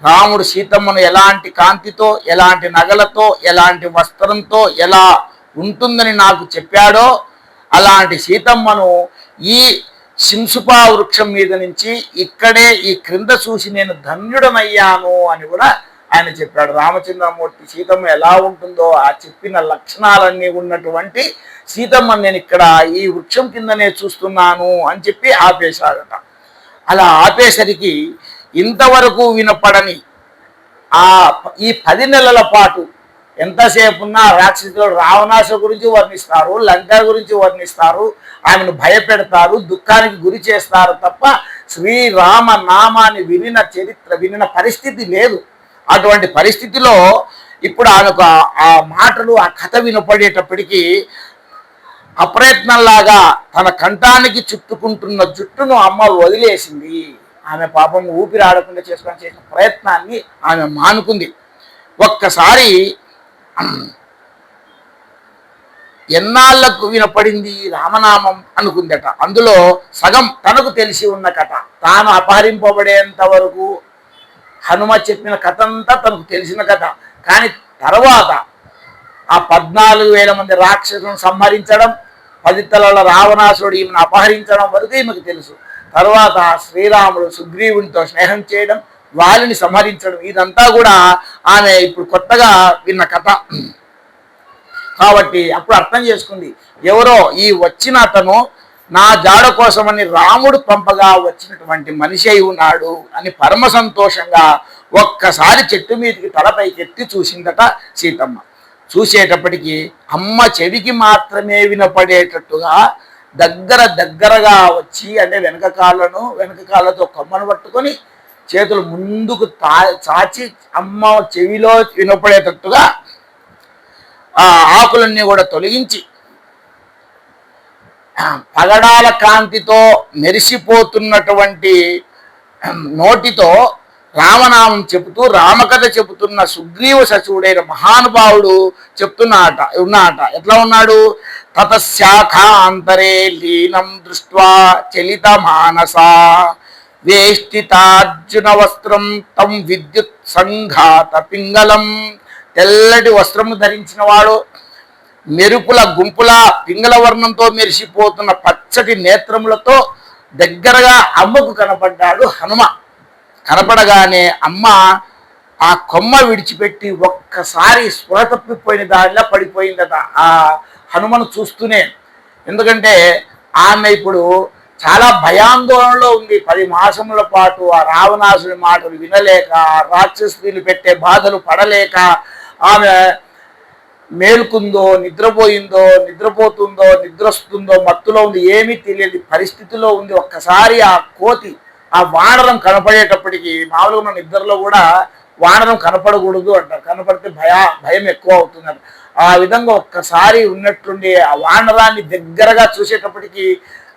రాముడు సీతమ్మను ఎలాంటి కాంతితో, ఎలాంటి నగలతో, ఎలాంటి వస్త్రంతో ఎలా ఉంటుందని నాకు చెప్పాడో అలాంటి సీతమ్మను ఈ శింసుపా వృక్షం మీద నుంచి ఇక్కడే ఈ క్రింద చూసి నేను ధన్యుడనయ్యాను అని కూడా ఆయన చెప్పాడు. రామచంద్రమూర్తి సీతమ్మ ఎలా ఉంటుందో ఆ చెప్పిన లక్షణాలన్నీ ఉన్నటువంటి సీతమ్మని నేను ఇక్కడ ఈ వృక్షం కిందనే చూస్తున్నాను అని చెప్పి ఆపేశాడట. అలా ఆపేసరికి ఇంతవరకు వినపడని ఈ 10 నెలల పాటు ఎంతసేపు ఉన్న రాక్షసులు రావణాసు గురించి వర్ణిస్తారు, లంక గురించి వర్ణిస్తారు, ఆమెను భయపెడతారు, దుఃఖానికి గురి చేస్తారు తప్ప శ్రీరామ నామాన్ని వినిన పరిస్థితి లేదు. అటువంటి పరిస్థితిలో ఇప్పుడు ఆమెకు ఆ మాటలు ఆ కథ వినపడేటప్పటికీ అప్రయత్నంలాగా తన కంఠానికి చుట్టుకుంటున్న జుట్టును అమ్మ వదిలేసింది. ఆమె పాపం ఊపిరి ఆడకుండా చేసుకొని చేసిన ప్రయత్నాన్ని ఆమె మానుకుంది. ఒక్కసారి ఎన్నాళ్లకు వినపడింది రామనామం అనుకుందట. అందులో సగం తనకు తెలిసి ఉన్న కథ, తాను అపహరింపబడేంత వరకు హనుమ చెప్పిన కథ అంతా తనకు తెలిసిన కథ. కానీ తర్వాత ఆ 14,000 మంది రాక్షసులను సంహరించడం, 10 తలల రావణాసురుడు ఈమెను అపహరించడం వరకు ఈమెకు తెలుసు. తర్వాత శ్రీరాముడు సుగ్రీవునితో స్నేహం చేయడం, వాళ్ళని సంహరించడం, ఇదంతా కూడా ఆమె ఇప్పుడు కొత్తగా విన్న కథ. కాబట్టి అప్పుడు అర్థం చేసుకుంది, ఎవరో ఈ వచ్చిన అతను నా జాడ కోసమని రాముడు పంపగా వచ్చినటువంటి మనిషి అయి ఉన్నాడు అని పరమ సంతోషంగా ఒక్కసారి చెట్టు మీదకి తలపైకెత్తి చూసిందట సీతమ్మ. చూసేటప్పటికి అమ్మ చెవికి మాత్రమే వినపడేటట్టుగా దగ్గరగా వచ్చి, అంటే వెనక కాళ్ళతో కొమ్మను పట్టుకొని చేతులు ముందుకు చాచి అమ్మ చెవిలో వినపడేటట్టుగా ఆ ఆకులన్నీ కూడా తొలగించి పగడాల కాంతితో మెరిసిపోతున్నటువంటి నోటితో రామనామం చెబుతూ రామకథ చెబుతున్న సుగ్రీవ సచివుడైన మహానుభావుడు ఉన్నాట. ఎట్లా ఉన్నాడు? తతశాఖాంతరే లీనం దృష్ట్వా చలిత మానస వేష్టితార్జున వస్త్రం తం విద్యుత్ సంఘాత పింగళం. తెల్లటి వస్త్రము ధరించిన వాడు, మెరుపుల గుంపుల పింగళ వర్ణంతో మెరిసిపోతున్న పచ్చటి నేత్రములతో దగ్గరగా అమ్మకు కనపడ్డాడు హనుమ. కనపడగానే అమ్మ ఆ కొమ్మ విడిచిపెట్టి ఒక్కసారి స్పృహ తప్పిపోయిన దానిలా పడిపోయిందట ఆ హనుమను చూస్తూనే. ఎందుకంటే ఆమె ఇప్పుడు చాలా భయాందోళనలో ఉంది. 10 మాసముల పాటు ఆ రావణాసుని మాటలు వినలేక, రాక్షసులు పెట్టే బాధలు పడలేక ఆమె మేలుకుందో, నిద్రపోతుందో, నిద్రొస్తుందో, మత్తులో ఉంది, ఏమీ తెలియని పరిస్థితిలో ఉంది. ఒక్కసారి ఆ కోతి, ఆ వానరం కనపడేటప్పటికి, మామూలుగా మన నిద్రలో కూడా వానరం కనపడకూడదు అంటారు, కనపడితే భయం ఎక్కువ అవుతుందంట. ఆ విధంగా ఒక్కసారి ఉన్నట్టుండి ఆ వానరాన్ని దగ్గరగా చూసేటప్పటికి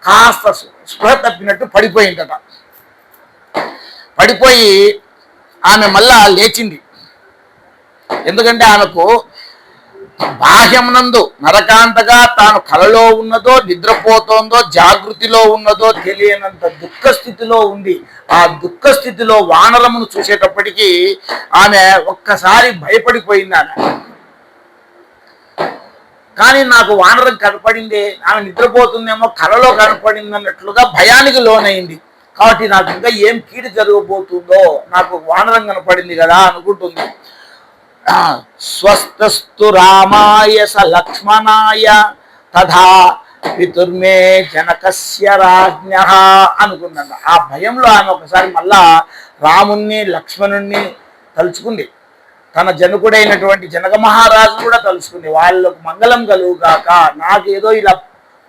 కాస్త స్పృహ తప్పినట్టు పడిపోయిందట. పడిపోయి ఆమె మళ్ళా లేచింది. ఎందుకంటే ఆమెకు బాహ్యమునందు నరకాంతగా తాను కలలో ఉన్నదో, నిద్రపోతోందో, జాగృతిలో ఉన్నదో తెలియనంత దుఃఖస్థితిలో ఉంది. ఆ దుఃఖస్థితిలో వానరమును చూసేటప్పటికీ ఆమె ఒక్కసారి భయపడిపోయింది. కానీ నాకు వానరం కనపడింది, ఆమె నిద్రపోతుందేమో, కలలో కనపడింది అన్నట్లుగా భయానికి లోనైంది. కాబట్టి నాకు ఇంకా ఏం కీడు జరగబోతుందో, నాకు వానరం కనపడింది కదా అనుకుంటుంది. స్వస్తస్తు రామాయ స లక్ష్మణాయ తథా పితుర్మే జనకస్య రాజ్ఞ అనుకున్నాడు. ఆ భయంలో ఆమె ఒకసారి మళ్ళా రాముణ్ణి లక్ష్మణుణ్ణి తలుచుకుంది. తన జనకుడైనటువంటి జనక మహారాజు కూడా తలుచుకుంది. వాళ్ళకు మంగళం కలుగుగాక, నాకేదో ఇలా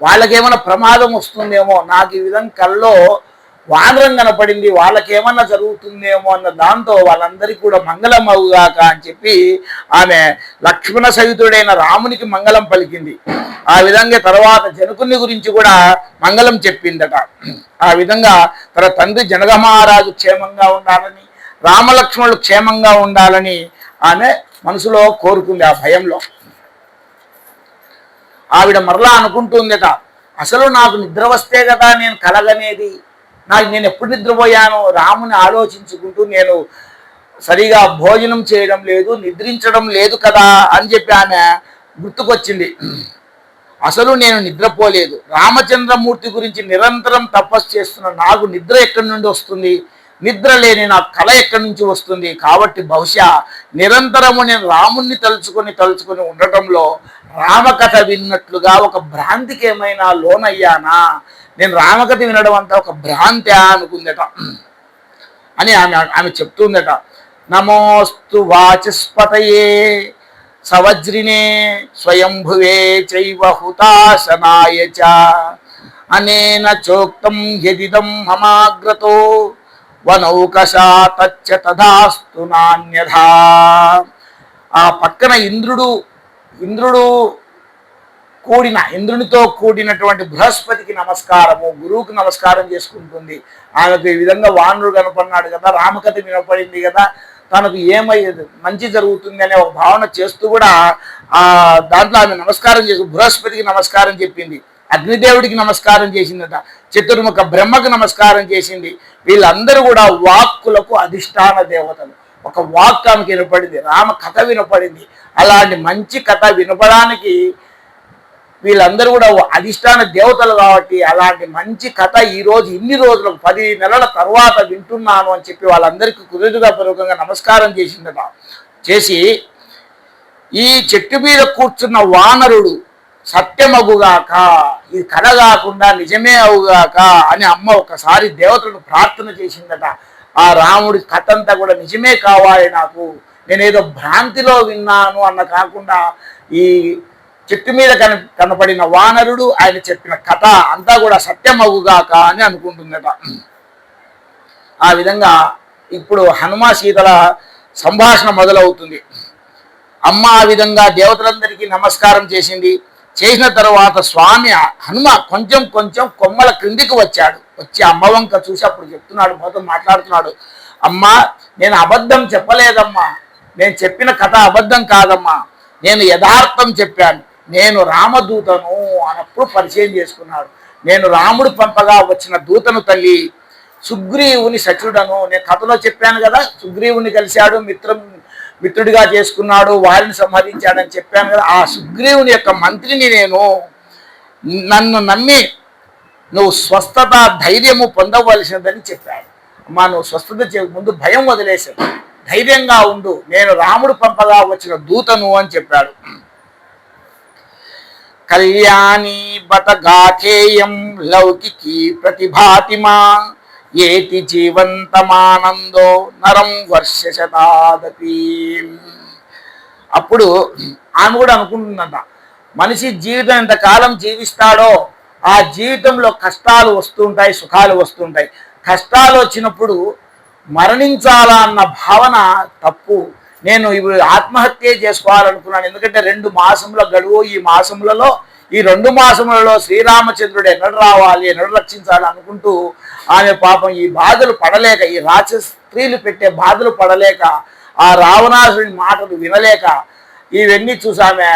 వాళ్ళకేమైనా ప్రమాదం వస్తుందేమో, నాకు ఈ విధంగా కల్లో వానరం కనపడింది, వాళ్ళకేమన్నా జరుగుతుందేమో అన్న దాంతో వాళ్ళందరికీ కూడా మంగళం అవుగాక అని చెప్పి ఆమె లక్ష్మణ సహితుడైన రామునికి మంగళం పలికింది. ఆ విధంగా తర్వాత జనకుని గురించి కూడా మంగళం చెప్పిందట. ఆ విధంగా తన తండ్రి జనక మహారాజు క్షేమంగా ఉండాలని, రామలక్ష్మణులు క్షేమంగా ఉండాలని ఆమె మనసులో కోరుకుంది. ఆ భయంలో ఆవిడ మరలా అనుకుంటుందట, అసలు నాకు నిద్ర వస్తే కదా నేను కలగనేది, నేను ఎప్పుడు నిద్రపోయాను, రాముని ఆలోచించుకుంటూ నేను సరిగా భోజనం చేయడం లేదు, నిద్రించడం లేదు కదా అని చెప్పి ఆమె గుర్తుకొచ్చింది. అసలు నేను నిద్రపోలేదు, రామచంద్రమూర్తి గురించి నిరంతరం తపస్సు చేస్తున్న నాకు నిద్ర ఎక్కడి నుండి వస్తుంది, నిద్ర లేని నాకు కళ ఎక్కడి నుంచి వస్తుంది? కాబట్టి బహుశా నిరంతరము నేను రాముణ్ణి తలుచుకొని ఉండటంలో రామకథ విన్నట్లుగా ఒక భ్రాంతికి ఏమైనా లోనయ్యానా? నేను రామకథ వినడం అంతా ఒక భ్రాంతి అనుకుందట అని ఆమె చెప్తుందట. నమోస్తు వాచస్పతయే సవజ్రినే స్వయంభువే చైవ హుతాశనాయ చ అనేన చోక్తం యదిదం మమాగ్రతో వనౌకశా తచ్చ తదాస్తు నాన్యథా. ఆ పక్కన ఇంద్రునితో కూడినటువంటి బృహస్పతికి నమస్కారము, గురువుకి నమస్కారం చేసుకుంటుంది. ఆమెకు ఈ విధంగా వానరుడు కనపడినాడు కదా, రామకథ వినపడింది కదా, తనకు ఏమయ్యేది మంచి జరుగుతుంది అనే ఒక భావన చేస్తూ కూడా దాంట్లో ఆమె నమస్కారం చేసి బృహస్పతికి నమస్కారం చెప్పింది, అగ్నిదేవుడికి నమస్కారం చేసిందట, చతుర్ముఖ బ్రహ్మకు నమస్కారం చేసింది. వీళ్ళందరూ కూడా వాక్కులకు అధిష్టాన దేవతలు. ఒక వాక్ ఆమెకి వినపడింది, రామ కథ వినపడింది. అలాంటి మంచి కథ వినపడానికి వీళ్ళందరూ కూడా అధిష్టాన దేవతలు కాబట్టి అలాంటి మంచి కథ ఈరోజు ఇన్ని రోజులకు 10 నెలల తర్వాత వింటున్నాను అని చెప్పి వాళ్ళందరికీ కృతజ్ఞతాపూర్వకంగా నమస్కారం చేసిందట. చేసి ఈ చెట్టు మీద కూర్చున్న వానరుడు సత్యమగుగాక, ఇది కథ కాకుండా నిజమే అవుగాక అని అమ్మ ఒకసారి దేవతలను ప్రార్థన చేసిందట. ఆ రాముడి కథ అంతా కూడా నిజమే కావాలి, నాకు నేనేదో భ్రాంతిలో విన్నాను అన్న కాకుండా ఈ చెట్టు మీద కనపడిన వానరుడు ఆయన చెప్పిన కథ అంతా కూడా సత్యమగుగాక అని అనుకుంటుందట. ఆ విధంగా ఇప్పుడు హనుమ సీతల సంభాషణ మొదలవుతుంది. అమ్మ ఆ విధంగా దేవతలందరికీ నమస్కారం చేసింది. చేసిన తర్వాత స్వామి హనుమ కొంచెం కొమ్మల క్రిందికి వచ్చాడు. వచ్చి అమ్మ వంక చూసి అప్పుడు చెప్తున్నాడు, మొత్తం మాట్లాడుతున్నాడు. అమ్మా, నేను అబద్ధం చెప్పలేదమ్మా, నేను చెప్పిన కథ అబద్ధం కాదమ్మా, నేను యథార్థం చెప్పాను, నేను రామదూతను అన్నప్పుడు పరిచయం చేసుకున్నాడు. నేను రాముడు పంపగా వచ్చిన దూతను తల్లి, సుగ్రీవుని సచుడను. నేను కథలో చెప్పాను కదా, సుగ్రీవుని కలిశాడు, మిత్రుడిగా చేసుకున్నాడు, వారిని సంహరించాడని చెప్పాను కదా, ఆ సుగ్రీవుని యొక్క మంత్రిని నేను. నన్ను నమ్మి నువ్వు స్వస్థత ధైర్యము పొందవలసినదని చెప్పాడు. అమ్మా, నువ్వు స్వస్థత ముందు భయం వదిలేసావు, ధైర్యంగా ఉండు, నేను రాముడు పంపగా వచ్చిన దూతను అని చెప్పాడు. కళ్యాణి బత గాథేయం లౌకికి ప్రతిభాతిమా ఏతి జీవంతమానందో నరం వర్ష శతాదపి. అప్పుడు ఆమె కూడా అనుకుంటుందంట, మనిషి జీవితం ఎంతకాలం జీవిస్తాడో ఆ జీవితంలో కష్టాలు వస్తుంటాయి, సుఖాలు వస్తుంటాయి. కష్టాలు వచ్చినప్పుడు మరణించాలా అన్న భావన తప్పు. నేను ఇప్పుడు ఆత్మహత్య చేసుకోవాలనుకున్నాను, ఎందుకంటే 2 మాసముల గడువు. ఈ 2 మాసములలో శ్రీరామచంద్రుడు ఎన్నడు రావాలి, ఎన్నడు రక్షించాలి అనుకుంటూ ఆమె పాపం ఈ బాధలు పడలేక, ఈ రాక్షస స్త్రీలు పెట్టే బాధలు పడలేక, ఆ రావణాసుడి మాటలు వినలేక ఇవన్నీ చూసి ఆమె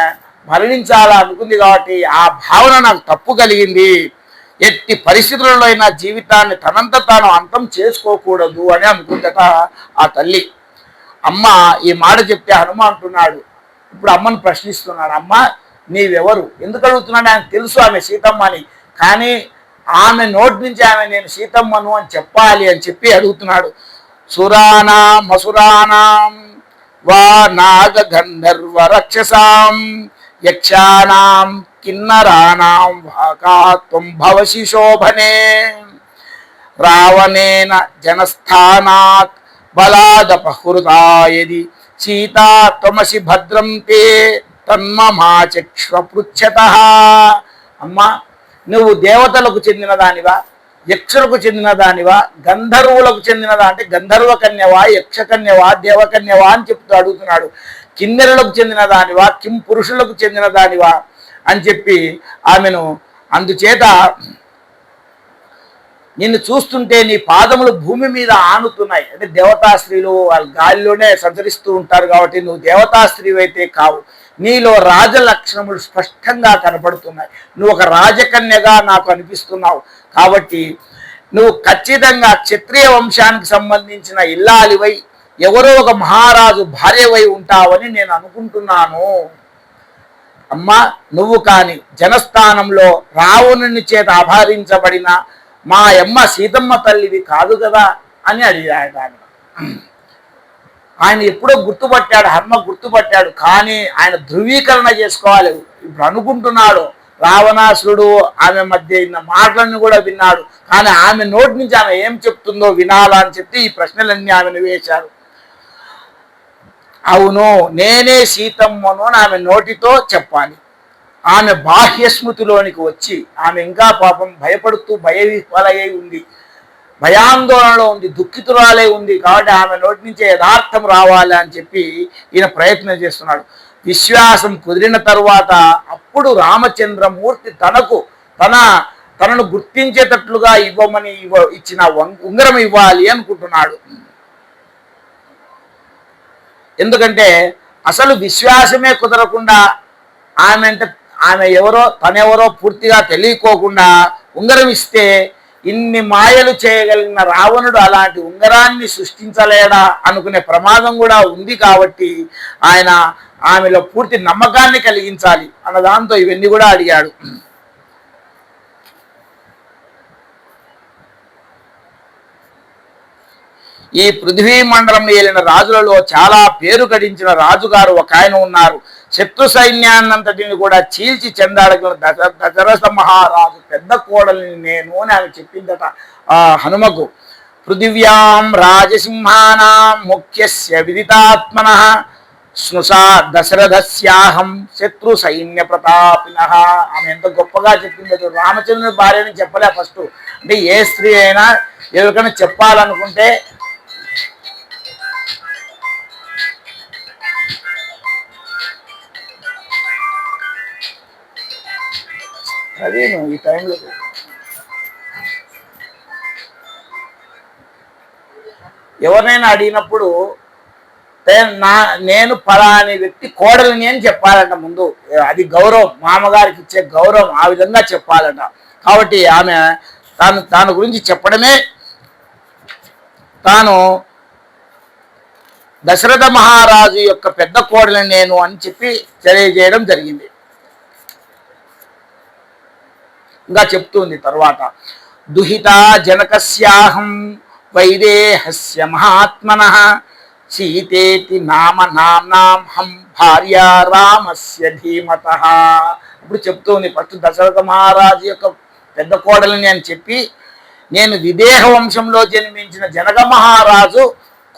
మరణించాలా అనుకుంది. కాబట్టి ఆ భావన నాకు తప్పు కలిగింది, ఎట్టి పరిస్థితులలో అయినా జీవితాన్ని తనంత తాను అంతం చేసుకోకూడదు అని అనుకుందట ఆ తల్లి. అమ్మ ఈ మాట చెప్తే హనుమ అంటున్నాడు, ఇప్పుడు అమ్మను ప్రశ్నిస్తున్నాడు, అమ్మ నీవెవరు, ఎందుకు అడుగుతున్నాడు? ఆయనకు తెలుసు ఆమె సీతమ్మ అని, కానీ ఆమె నోటి నుంచి ఆమె నేను సీతమ్మను అని చెప్పాలి అని చెప్పి అడుగుతున్నాడు. సురానాం మసురానాం వా నాగ గంధర్వ రక్షసాం యక్షానాం కిన్నరానాం వాకాత్వం భవసి శోభనే రావణేన జనస్థానాత్ బలాదపహృతాయది సీతా త్వమసి భద్రం తే తన్మమాచక్ష్వ పృచ్ఛతః. అమ్మా, నువ్వు దేవతలకు చెందిన దానివా, యక్షులకు చెందిన దానివా, గంధర్వులకు చెందినదా అంటే గంధర్వ కన్యవా, యక్షకన్యవా, దేవకన్యవా అని చెప్తూ అడుగుతున్నాడు. కిన్నెరులకు చెందిన దానివా, కిం పురుషులకు చెందిన దానివా అని చెప్పి ఆమెను, అందుచేత నిన్ను చూస్తుంటే నీ పాదములు భూమి మీద ఆనుతున్నాయి. అంటే దేవతా స్త్రీలు వాళ్ళు గాలిలోనే సంచరిస్తూ ఉంటారు కాబట్టి నువ్వు దేవతా స్త్రీవి అయితే కావు, నీలో రాజ లక్షణములు స్పష్టంగా కనపడుతున్నాయి, నువ్వు ఒక రాజకన్యగా నాకు అనిపిస్తున్నావు. కాబట్టి నువ్వు ఖచ్చితంగా క్షత్రియ వంశానికి సంబంధించిన ఇల్లాలివై ఎవరో ఒక మహారాజు భార్యవై ఉంటావని నేను అనుకుంటున్నాను. అమ్మా, నువ్వు కాని జనస్థానంలో రావణుని చేత అపహరించబడిన మా అమ్మ సీతమ్మ తల్లివి కాదు కదా. అని అడిగాడు ఆయన. ఆయన ఎప్పుడో గుర్తుపట్టాడు, హనుమ గుర్తుపట్టాడు, కానీ ఆయన ధృవీకరణ చేసుకోవాలి. ఇప్పుడు అనుకుంటున్నాడు రావణాసురుడు ఆమె మధ్య ఇన్న మాటలన్నీ కూడా విన్నాడు, కానీ ఆమె నోటి నుంచి ఆమె ఏం చెప్తుందో వినాలా అని చెప్పి ఈ ప్రశ్నలన్నీ ఆమెను వేశారు. అవును, నేనే సీతమ్మను అని ఆమె నోటితో చెప్పాలి. ఆమె బాహ్య స్మృతిలోనికి వచ్చి ఆమె ఇంకా పాపం భయపడుతూ భయవిహ్వలయ్యి ఉంది, భయాందోళనలో ఉంది, దుఃఖితురాలే ఉంది. కాబట్టి ఆమె నోటి నుంచే యథార్థం రావాలి అని చెప్పి ఈయన ప్రయత్నం చేస్తున్నాడు. విశ్వాసం కుదిరిన తరువాత అప్పుడు రామచంద్రమూర్తి తనను గుర్తించేటట్లుగా ఇచ్చిన ఉంగరం ఇవ్వాలి అనుకుంటున్నాడు. ఎందుకంటే అసలు విశ్వాసమే కుదరకుండా ఆమె ఎవరో తనెవరో పూర్తిగా తెలియకోకుండా ఉంగరం ఇస్తే ఇన్ని మాయలు చేయగలిగిన రావణుడు అలాంటి ఉంగరాన్ని సృష్టించలేడా అనుకునే ప్రమాదం కూడా ఉంది. కాబట్టి ఆయన ఆమెలో పూర్తి నమ్మకాన్ని కలిగించాలి అన్న దాంతో ఇవన్నీ కూడా అడిగాడు. ఈ పృథ్వీ మండలం ఏలిన రాజులలో చాలా పేరు గడించిన రాజుగారు ఒక ఆయన ఉన్నారు. శత్రు సైన్యాన్నంతటిని కూడా చీల్చి చెందాడగల దశరథ మహారాజు పెద్ద కోడలిని నేను అని ఆమె చెప్పిందట ఆ హనుమకు. పృథివ్యాం రాజసింహానాం ముఖ్యస్య విదితాత్మన స్నుషా దశరథస్యాహం శత్రు సైన్య ప్రతాపిన. ఆమె ఎంత గొప్పగా చెప్పింది. రామచంద్రుని భార్యని చెప్పలే ఫస్ట్. అంటే ఏ స్త్రీ అయినా ఎవరికైనా చెప్పాలనుకుంటే అదే ఈ టైంలో ఎవరినైనా అడిగినప్పుడు నేను పలాని వ్యక్తి కోడలిని అని చెప్పాలంట ముందు. అది గౌరవం, మామగారికి ఇచ్చే గౌరవం, ఆ విధంగా చెప్పాలంట. కాబట్టి ఆమె తాను గురించి చెప్పడమే తాను దశరథ మహారాజు యొక్క పెద్ద కోడలిని నేను అని చెప్పి తెలియజేయడం జరిగింది. ఇంకా చెప్తుంది తర్వాత, దుహిత జనకస్యాహం వైదేహస్య మహాత్మన సీతేతి నామ నామ్నాం హం భార్య రామస్య ధీమత. ఇప్పుడు చెప్తుంది ఫస్ట్ దశరథ మహారాజు యొక్క పెద్ద కోడలిని అని చెప్పి, నేను విదేహ వంశంలో జన్మించిన జనక మహారాజు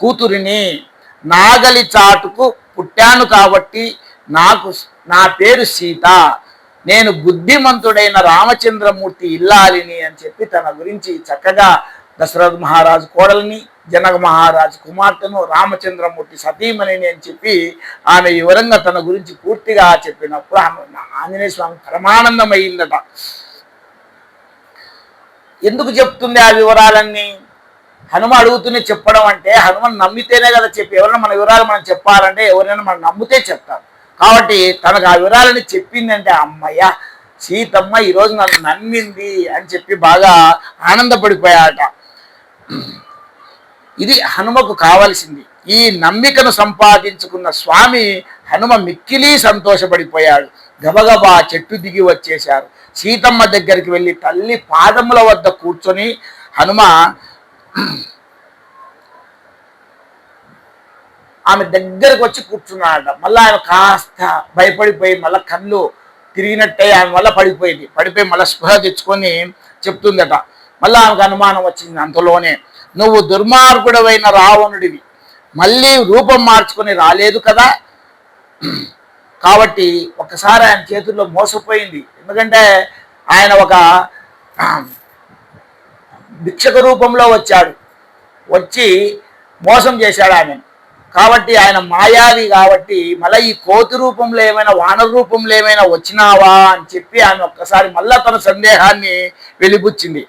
కూతురిని, నాగలి చాటుకు పుట్టాను కాబట్టి నా పేరు సీత, నేను బుద్ధిమంతుడైన రామచంద్రమూర్తి ఇల్లాలిని అని చెప్పి తన గురించి చక్కగా దశరథ మహారాజు కోడలిని, జనక మహారాజు కుమార్తెను, రామచంద్రమూర్తి సతీమణిని అని చెప్పి ఆమె వివరంగా తన గురించి పూర్తిగా చెప్పినప్పుడు ఆంజనేయ స్వామి పరమానందమయ్యిందట. ఎందుకు చెప్తుంది ఆ వివరాలన్నీ? హనుమ అడుగుతూనే చెప్పడం అంటే హనుమను నమ్మితేనే కదా చెప్పి. ఎవరైనా మన వివరాలు మనం చెప్పాలంటే ఎవరైనా మనం నమ్మితే చెప్తారు. కాబట్టి తనకు ఆ వివరాలని చెప్పిందంటే అమ్మయ్య సీతమ్మ ఈరోజు నన్ను నమ్మింది అని చెప్పి బాగా ఆనందపడిపోయాట. ఇది హనుమకు కావలసింది. ఈ నమ్మికను సంపాదించుకున్న స్వామి హనుమ మిక్కిలి సంతోషపడిపోయాడు. గబగబా చెట్టు దిగి వచ్చేశారు. సీతమ్మ దగ్గరికి వెళ్ళి తల్లి పాదముల వద్ద కూర్చొని హనుమ ఆమె దగ్గరకు వచ్చి కూర్చున్నాడట. మళ్ళీ ఆమె కాస్త భయపడిపోయి మళ్ళీ కళ్ళు తిరిగినట్టే ఆమె మళ్ళీ పడిపోయి మళ్ళీ స్పృహ తెచ్చుకొని చెప్తుందట. మళ్ళీ ఆమెకు అనుమానం వచ్చింది అంతలోనే, నువ్వు దుర్మార్గుడవైన రావణుడివి, మళ్ళీ రూపం మార్చుకొని రాలేదు కదా. కాబట్టి ఒకసారి ఆయన చేతుల్లో మోసపోయింది. ఎందుకంటే ఆయన ఒక భిక్షక రూపంలో వచ్చి మోసం చేశాడు ఆమెను. కాబట్టి ఆయన మాయావి కాబట్టి మళ్ళీ ఈ కోతి రూపంలో ఏమైనా వానర రూపంలో ఏమైనా వచ్చినావా అని చెప్పి ఆమె ఒక్కసారి మళ్ళా తన సందేహాన్ని వెలిబుచ్చింది.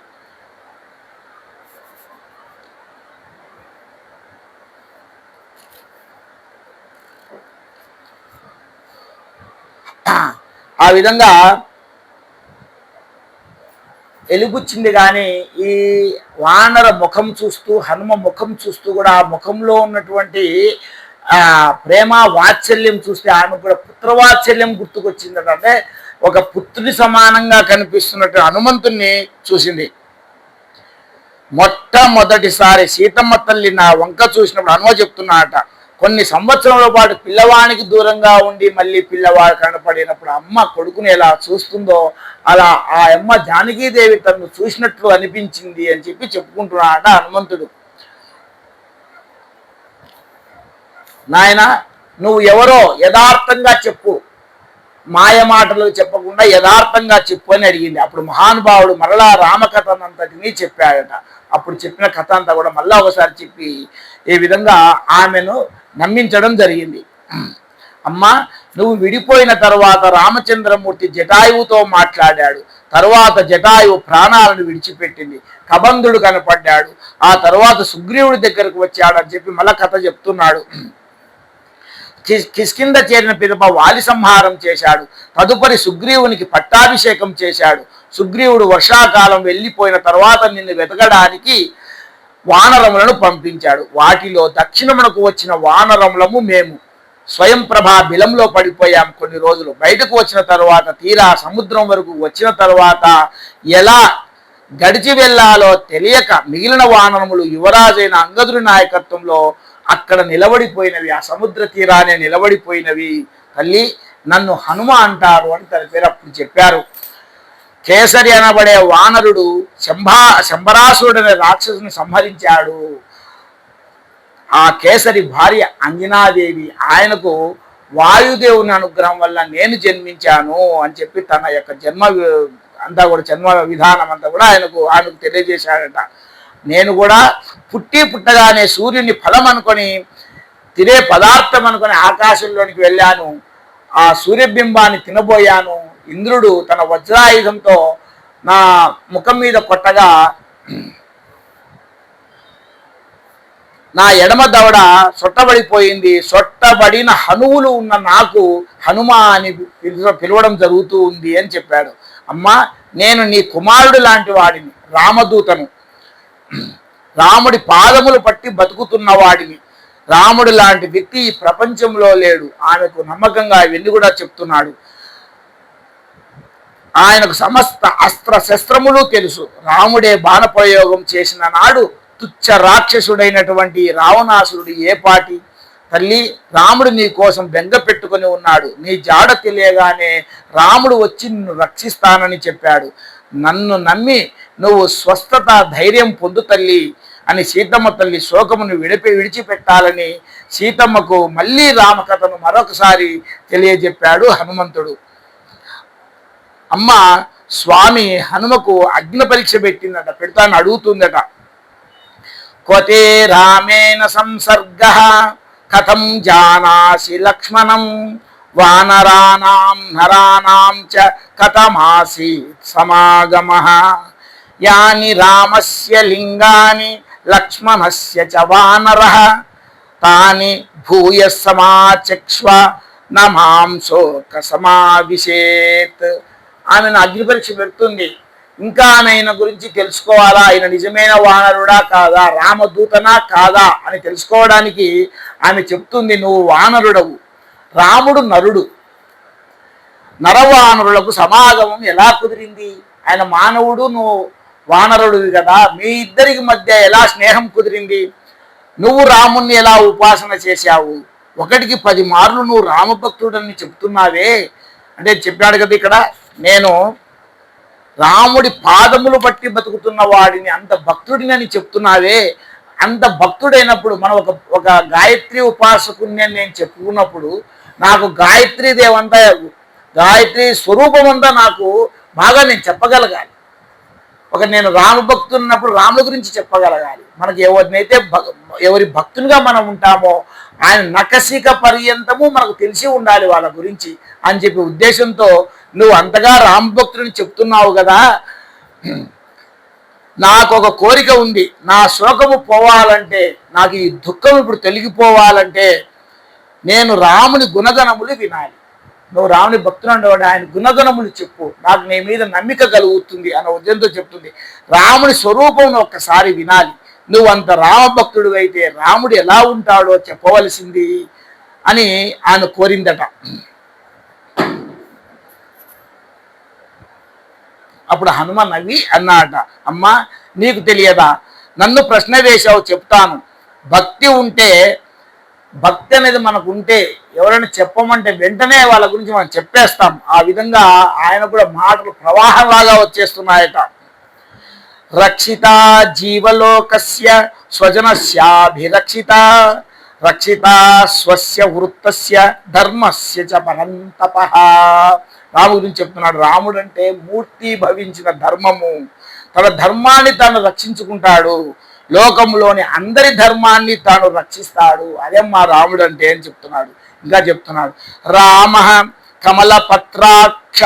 ఆ విధంగా వెలుగుచ్చింది. కానీ ఈ వానర ముఖం చూస్తూ హనుమ ముఖం చూస్తూ కూడా ఆ ముఖంలో ఉన్నటువంటి ప్రేమ వాత్సల్యం చూస్తే ఆమె కూడా పుత్రవాత్సల్యం గుర్తుకొచ్చిందట. అంటే ఒక పుత్రుడి సమానంగా కనిపిస్తున్నట్టు హనుమంతుణ్ణి చూసింది. మొట్టమొదటిసారి సీతమ్మ తల్లి నా వంక చూసినప్పుడు హనుమ చెప్తున్నాడట, కొన్ని సంవత్సరాల పాటు పిల్లవానికి దూరంగా ఉండి మళ్ళీ పిల్లవాడు కనపడినప్పుడు అమ్మ కొడుకుని ఎలా చూస్తుందో అలా ఆ అమ్మ జానకీదేవి తను చూసినట్లు అనిపించింది అని చెప్పి చెప్పుకుంటున్నాడట హనుమంతుడు. నాయన నువ్వు ఎవరో యథార్థంగా చెప్పు, మాయ మాటలు చెప్పకుండా యథార్థంగా చెప్పు అని అడిగింది. అప్పుడు మహానుభావుడు మరలా రామకథనంతటినీ చెప్పాడట. అప్పుడు చెప్పిన కథ అంతా కూడా మళ్ళా ఒకసారి చెప్పి ఈ విధంగా ఆమెను నమ్మించడం జరిగింది. అమ్మ నువ్వు విడిపోయిన తర్వాత రామచంద్రమూర్తి జటాయువుతో మాట్లాడాడు. తర్వాత జటాయువు ప్రాణాలను విడిచిపెట్టింది. కబంధుడు కనపడ్డాడు. ఆ తర్వాత సుగ్రీవుడి దగ్గరకు వచ్చాడు అని చెప్పి మళ్ళా కథ చెప్తున్నాడు. కిష్కింద చేరిన పిదప వాలి సంహారం చేశాడు. తదుపరి సుగ్రీవునికి పట్టాభిషేకం చేశాడు. సుగ్రీవుడు వర్షాకాలం వెళ్ళిపోయిన తర్వాత నిన్ను వెతకడానికి వానరములను పంపించాడు. వాటిలో దక్షిణమునకు వచ్చిన వానరములము మేము. స్వయం ప్రభా బిలంలో పడిపోయాం. కొన్ని రోజులు బయటకు వచ్చిన తర్వాత తీరా సముద్రం వరకు వచ్చిన తర్వాత ఎలా గడిచి వెళ్ళాలో తెలియక మిగిలిన వానరములు యువరాజైన అంగదుడి నాయకత్వంలో అక్కడ నిలబడిపోయినవి, ఆ సముద్ర తీరానే నిలబడిపోయినవి. తల్లి నన్ను హనుమ అంటారు అని తన పేరు అప్పుడు చెప్పారు. కేసరి అనబడే వానరుడు శంబరాసురుడనే రాక్షసుని సంహరించాడు. ఆ కేసరి భార్య అంజనాదేవి ఆయనకు వాయుదేవుని అనుగ్రహం వల్ల నేను జన్మించాను అని చెప్పి తన యొక్క జన్మ అంతా కూడా జన్మ విధానం అంతా కూడా ఆయనకు తెలియజేశాడట. నేను కూడా పుట్టగానే సూర్యుని ఫలం అనుకొని తినే పదార్థం అనుకొని ఆకాశంలోనికి వెళ్ళాను. ఆ సూర్యబింబాన్ని తినబోయాను. ఇంద్రుడు తన వజ్రాయుధంతో నా ముఖం మీద కొట్టగా నా ఎడమ దవడ సొట్టబడిపోయింది. సొట్టబడిన హనువులు ఉన్న నాకు హనుమ అని పిలవడం జరుగుతూ ఉంది అని చెప్పాడు. అమ్మా నేను నీ కుమారుడు లాంటి వాడిని, రామదూతను, రాముడి పాదములు పట్టి బతుకుతున్న వాడిని. రాముడు లాంటి వ్యక్తి ఈ ప్రపంచంలో లేడు. ఆమెకు నమ్మకంగా ఇవన్నీ కూడా చెప్తున్నాడు. ఆయనకు సమస్త అస్త్ర శస్త్రములు తెలుసు. రాముడే బాణప్రయోగం చేసిన నాడు తుచ్చ రాక్షసుడైనటువంటి రావణాసురుడు ఏ పాటి. తల్లి రాముడు నీ కోసం బెంగ పెట్టుకొని ఉన్నాడు. నీ జాడ తెలియగానే రాముడు వచ్చి నిన్ను రక్షిస్తానని చెప్పాడు. నన్ను నమ్మి నువ్వు స్వస్థత ధైర్యం పొందు తల్లి అని సీతమ్మ తల్లి శోకమును విడిచిపెట్టాలని సీతమ్మకు మళ్ళీ రామకథను మరొకసారి తెలియజెప్పాడు హనుమంతుడు. అమ్మ స్వామి హనుమకు అగ్ని పరీక్ష పెట్టిందట, పెడతాను అడుగుతుందట. క్వతే రామేణ సంసర్గ కథం జానాసి లక్ష్మణం వానరాణాం నరాణాం చ కథమాసి సమాగమః యాని రామస్య లింగాని లక్ష్మణస్య చ వానరః తాని భూయ సమాచక్ష్వ నమాంసోక సమావిశేత్. ఆమెను అగ్ని పరీక్ష పెడుతుంది. ఇంకా ఆమె ఆయన గురించి తెలుసుకోవాలా, ఆయన నిజమైన వానరుడా కాదా, రామదూతనా కాదా అని తెలుసుకోవడానికి ఆమె చెప్తుంది, నువ్వు వానరుడవు, రాముడు నరుడు, నరవానరులకు సమాగమం ఎలా కుదిరింది? ఆయన మానవుడు, నువ్వు వానరుడివి కదా, మీ ఇద్దరికి మధ్య ఎలా స్నేహం కుదిరింది? నువ్వు రాముణ్ణి ఎలా ఉపాసన చేశావు? 1కి 10 మార్లు నువ్వు రామభక్తుడని చెప్తున్నావే అంటే చెప్పాడు కదా ఇక్కడ, నేను రాముడి పాదములు బట్టి బతుకుతున్న వాడిని, అంత భక్తుడిని అని చెప్తున్నావే. అంత భక్తుడైనప్పుడు మనం ఒక గాయత్రి ఉపాసకుని అని నేను చెప్పుకున్నప్పుడు నాకు గాయత్రీ దేవంతా, గాయత్రి స్వరూపం అంతా నాకు బాగా నేను చెప్పగలగాలి. నేను రామభక్తున్నప్పుడు రాముడి గురించి చెప్పగలగాలి. మనకి ఎవరి భక్తునిగా మనం ఉంటామో ఆయన నకసిక పర్యంతము మనకు తెలిసి ఉండాలి వాళ్ళ గురించి అని చెప్పి ఉద్దేశంతో నువ్వు అంతగా రామభక్తుని చెప్తున్నావు కదా, నాకు ఒక కోరిక ఉంది. నా శోకము పోవాలంటే, నాకు ఈ దుఃఖం ఇప్పుడు తొలగిపోవాలంటే నేను రాముని గుణగణములు వినాలి. నువ్వు రాముని భక్తులు ఉండేవాడు, ఆయన గుణగణములు చెప్పు, నాకు నీ మీద నమ్మిక కలుగుతుంది అన్న ఉద్దేశంతో చెప్తుంది. రాముని స్వరూపం ఒక్కసారి వినాలి. నువ్వు అంత రామభక్తుడు అయితే రాముడు ఎలా ఉంటాడో చెప్పవలసింది అని ఆయన కోరిందట. అప్పుడు హనుమ నవ్వి అన్నాడట, అమ్మా నీకు తెలియదా, నన్ను ప్రశ్న వేశావు, చెప్తాను. భక్తి ఉంటే, భక్తి అనేది మనకు ఉంటే ఎవరైనా చెప్పమంటే వెంటనే వాళ్ళ గురించి మనం చెప్పేస్తాం. ఆ విధంగా ఆయన కూడా మాటలు ప్రవాహంలాగా వచ్చేస్తున్నాయట. రక్షిత జీవలోకస్య స్వజనస్యాభిరక్షిత రక్షిత స్వస్య వృత్తస్య ధర్మస్య చ పరంతపః. రాముడు గురించి చెప్తున్నాడు. రాముడు అంటే మూర్తి భవించిన ధర్మము. తన ధర్మాన్ని తాను రక్షించుకుంటాడు, లోకంలోని అందరి ధర్మాన్ని తాను రక్షిస్తాడు. అదే మా రాముడు అంటే అని చెప్తున్నాడు. ఇంకా చెప్తున్నాడు, రామ కమలపత్రాక్ష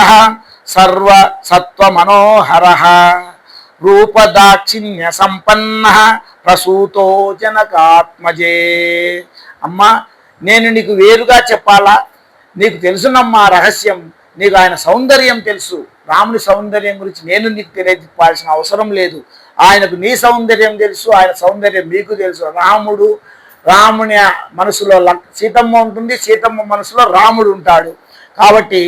సర్వ సత్వ మనోహర రూపదాక్షిణ్య సంపన్న ప్రసూతో జనకాత్మజే. అమ్మా, నేను నీకు వేరుగా చెప్పాలా? నీకు తెలుసునమ్మా రహస్యం. నీకు ఆయన సౌందర్యం తెలుసు. రాముని సౌందర్యం గురించి నేను నీకు తెలియజెప్పాల్సిన అవసరం లేదు. ఆయనకు నీ సౌందర్యం తెలుసు, ఆయన సౌందర్యం మీకు తెలుసు. రాముని మనసులో సీతమ్మ ఉంటుంది, సీతమ్మ మనసులో రాముడు ఉంటాడు. కాబట్టి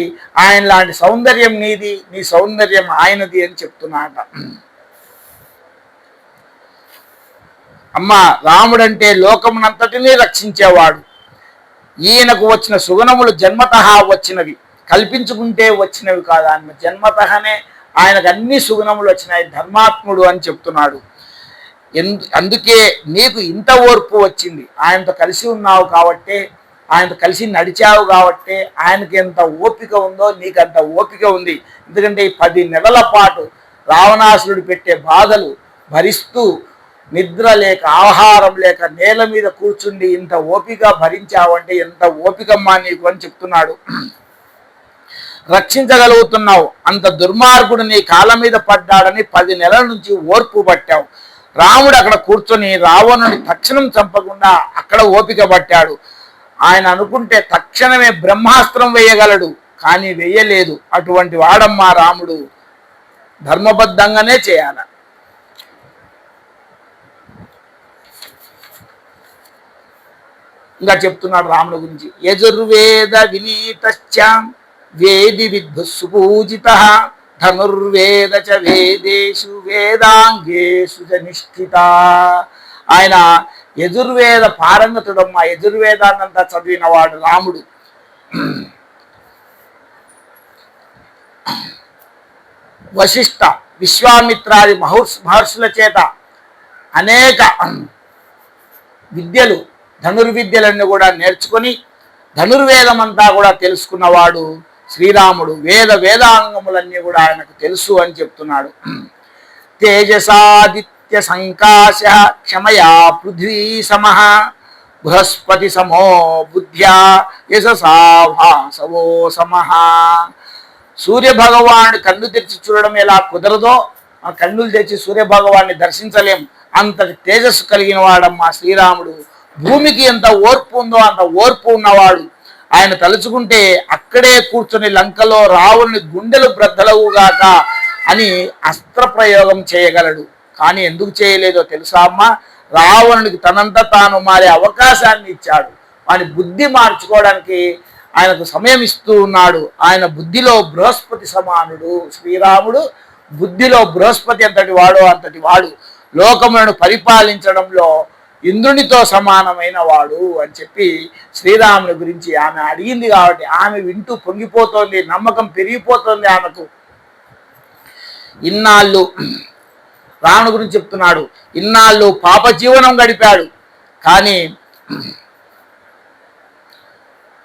ఆయన లాంటి సౌందర్యం నీది, నీ సౌందర్యం ఆయనది అని చెప్తున్నాట. అమ్మ, రాముడంటే లోకమునంతటినీ రక్షించేవాడు. ఈయనకు వచ్చిన సుగుణములు జన్మతః వచ్చినవి, కల్పించుకుంటే వచ్చినవి కాదు. ఆయన జన్మతఃనే ఆయనకు అన్ని సుగుణములు వచ్చినాయి. ధర్మాత్ముడు అని చెప్తున్నాడు. అందుకే నీకు ఇంత ఓర్పు వచ్చింది. ఆయనతో కలిసి ఉన్నావు కాబట్టి, ఆయనతో కలిసి నడిచావు కాబట్టి ఆయనకి ఎంత ఓపిక ఉందో నీకు అంత ఓపిక ఉంది. ఎందుకంటే ఈ 10 నెలల పాటు రావణాసురుడు పెట్టే బాధలు భరిస్తూ, నిద్ర లేక, ఆహారం లేక, నేల మీద కూర్చుండి ఇంత ఓపిక భరించావంటే ఎంత ఓపికమ్మా నీకు అని చెప్తున్నాడు. రక్షించగలుగుతున్నావు. అంత దుర్మార్గుడు నీ కాళ్ళ మీద పడ్డాడని 10 నెలల నుంచి ఓర్పు పట్టావు. రాముడు అక్కడ కూర్చొని రావణుని తక్షణం చంపకుండా అక్కడ ఓపిక పట్టాడు. ఆయన అనుకుంటే తక్షణమే బ్రహ్మాస్త్రం వేయగలడు, కానీ వేయలేదు. అటువంటి వాడమ్మా రాముడు. ధర్మబద్ధంగానే చేయాల. ఇంకా చెప్తున్నాడు రాముడి గురించి. యజుర్వేద వినీతశ్చ వేది విద్భుస్సు పూజిత ధనుర్వేద చ వేదేషు వేదాంగేషు చ నిష్ఠిత. ఆయన యజుర్వేద పారంగతుడమ్మ. యజుర్వేదాన్నంతా చదివినవాడు రాముడు. వశిష్ఠ, విశ్వామిత్రాది మహర్షుల చేత అనేక విద్యలు, ధనుర్విద్యలన్నీ కూడా నేర్చుకొని ధనుర్వేదం అంతా కూడా తెలుసుకున్నవాడు శ్రీరాముడు. వేదాంగములన్నీ కూడా ఆయనకు తెలుసు అని చెప్తున్నాడు. తేజసాదిత్య సంకాశ క్షమయా పృథ్వీ సమః బృహస్పతి సమో బుద్ధ్యా యశసా భాసవో సమః. సూర్యభగవానుడు కన్ను తెరిచి చూడడం ఎలా కుదరదో, ఆ కన్నులు తెచ్చి సూర్యభగవాన్ని దర్శించలేం. అంతటి తేజస్సు కలిగిన వాడమ్మా శ్రీరాముడు. భూమికి ఎంత ఓర్పు ఉందో అంత ఓర్పు ఉన్నవాడు. ఆయన తలుచుకుంటే అక్కడే కూర్చొని లంకలో రావణుని గుండెలు బ్రద్దలవుగాక అని అస్త్ర ప్రయోగం చేయగలడు. కానీ ఎందుకు చేయలేదో తెలుసా అమ్మా? రావణునికి తనంతా తాను మారే అవకాశాన్ని ఇచ్చాడు. వాని బుద్ధి మార్చుకోవడానికి ఆయనకు సమయం ఇస్తూ ఉన్నాడు. ఆయన బుద్ధిలో బృహస్పతి సమానుడు శ్రీరాముడు. బుద్ధిలో బృహస్పతి అంతటి వాడు, అంతటి వాడు. లోకములను పరిపాలించడంలో ఇంద్రునితో సమానమైన వాడు అని చెప్పి శ్రీరాముని గురించి ఆమె అడిగింది కాబట్టి ఆమె వింటూ పొంగిపోతోంది, నమ్మకం పెరిగిపోతోంది ఆమెకు. ఇన్నాళ్ళు రావణుని గురించి చెప్తున్నాడు. ఇన్నాళ్ళు పాప జీవనం గడిపాడు, కానీ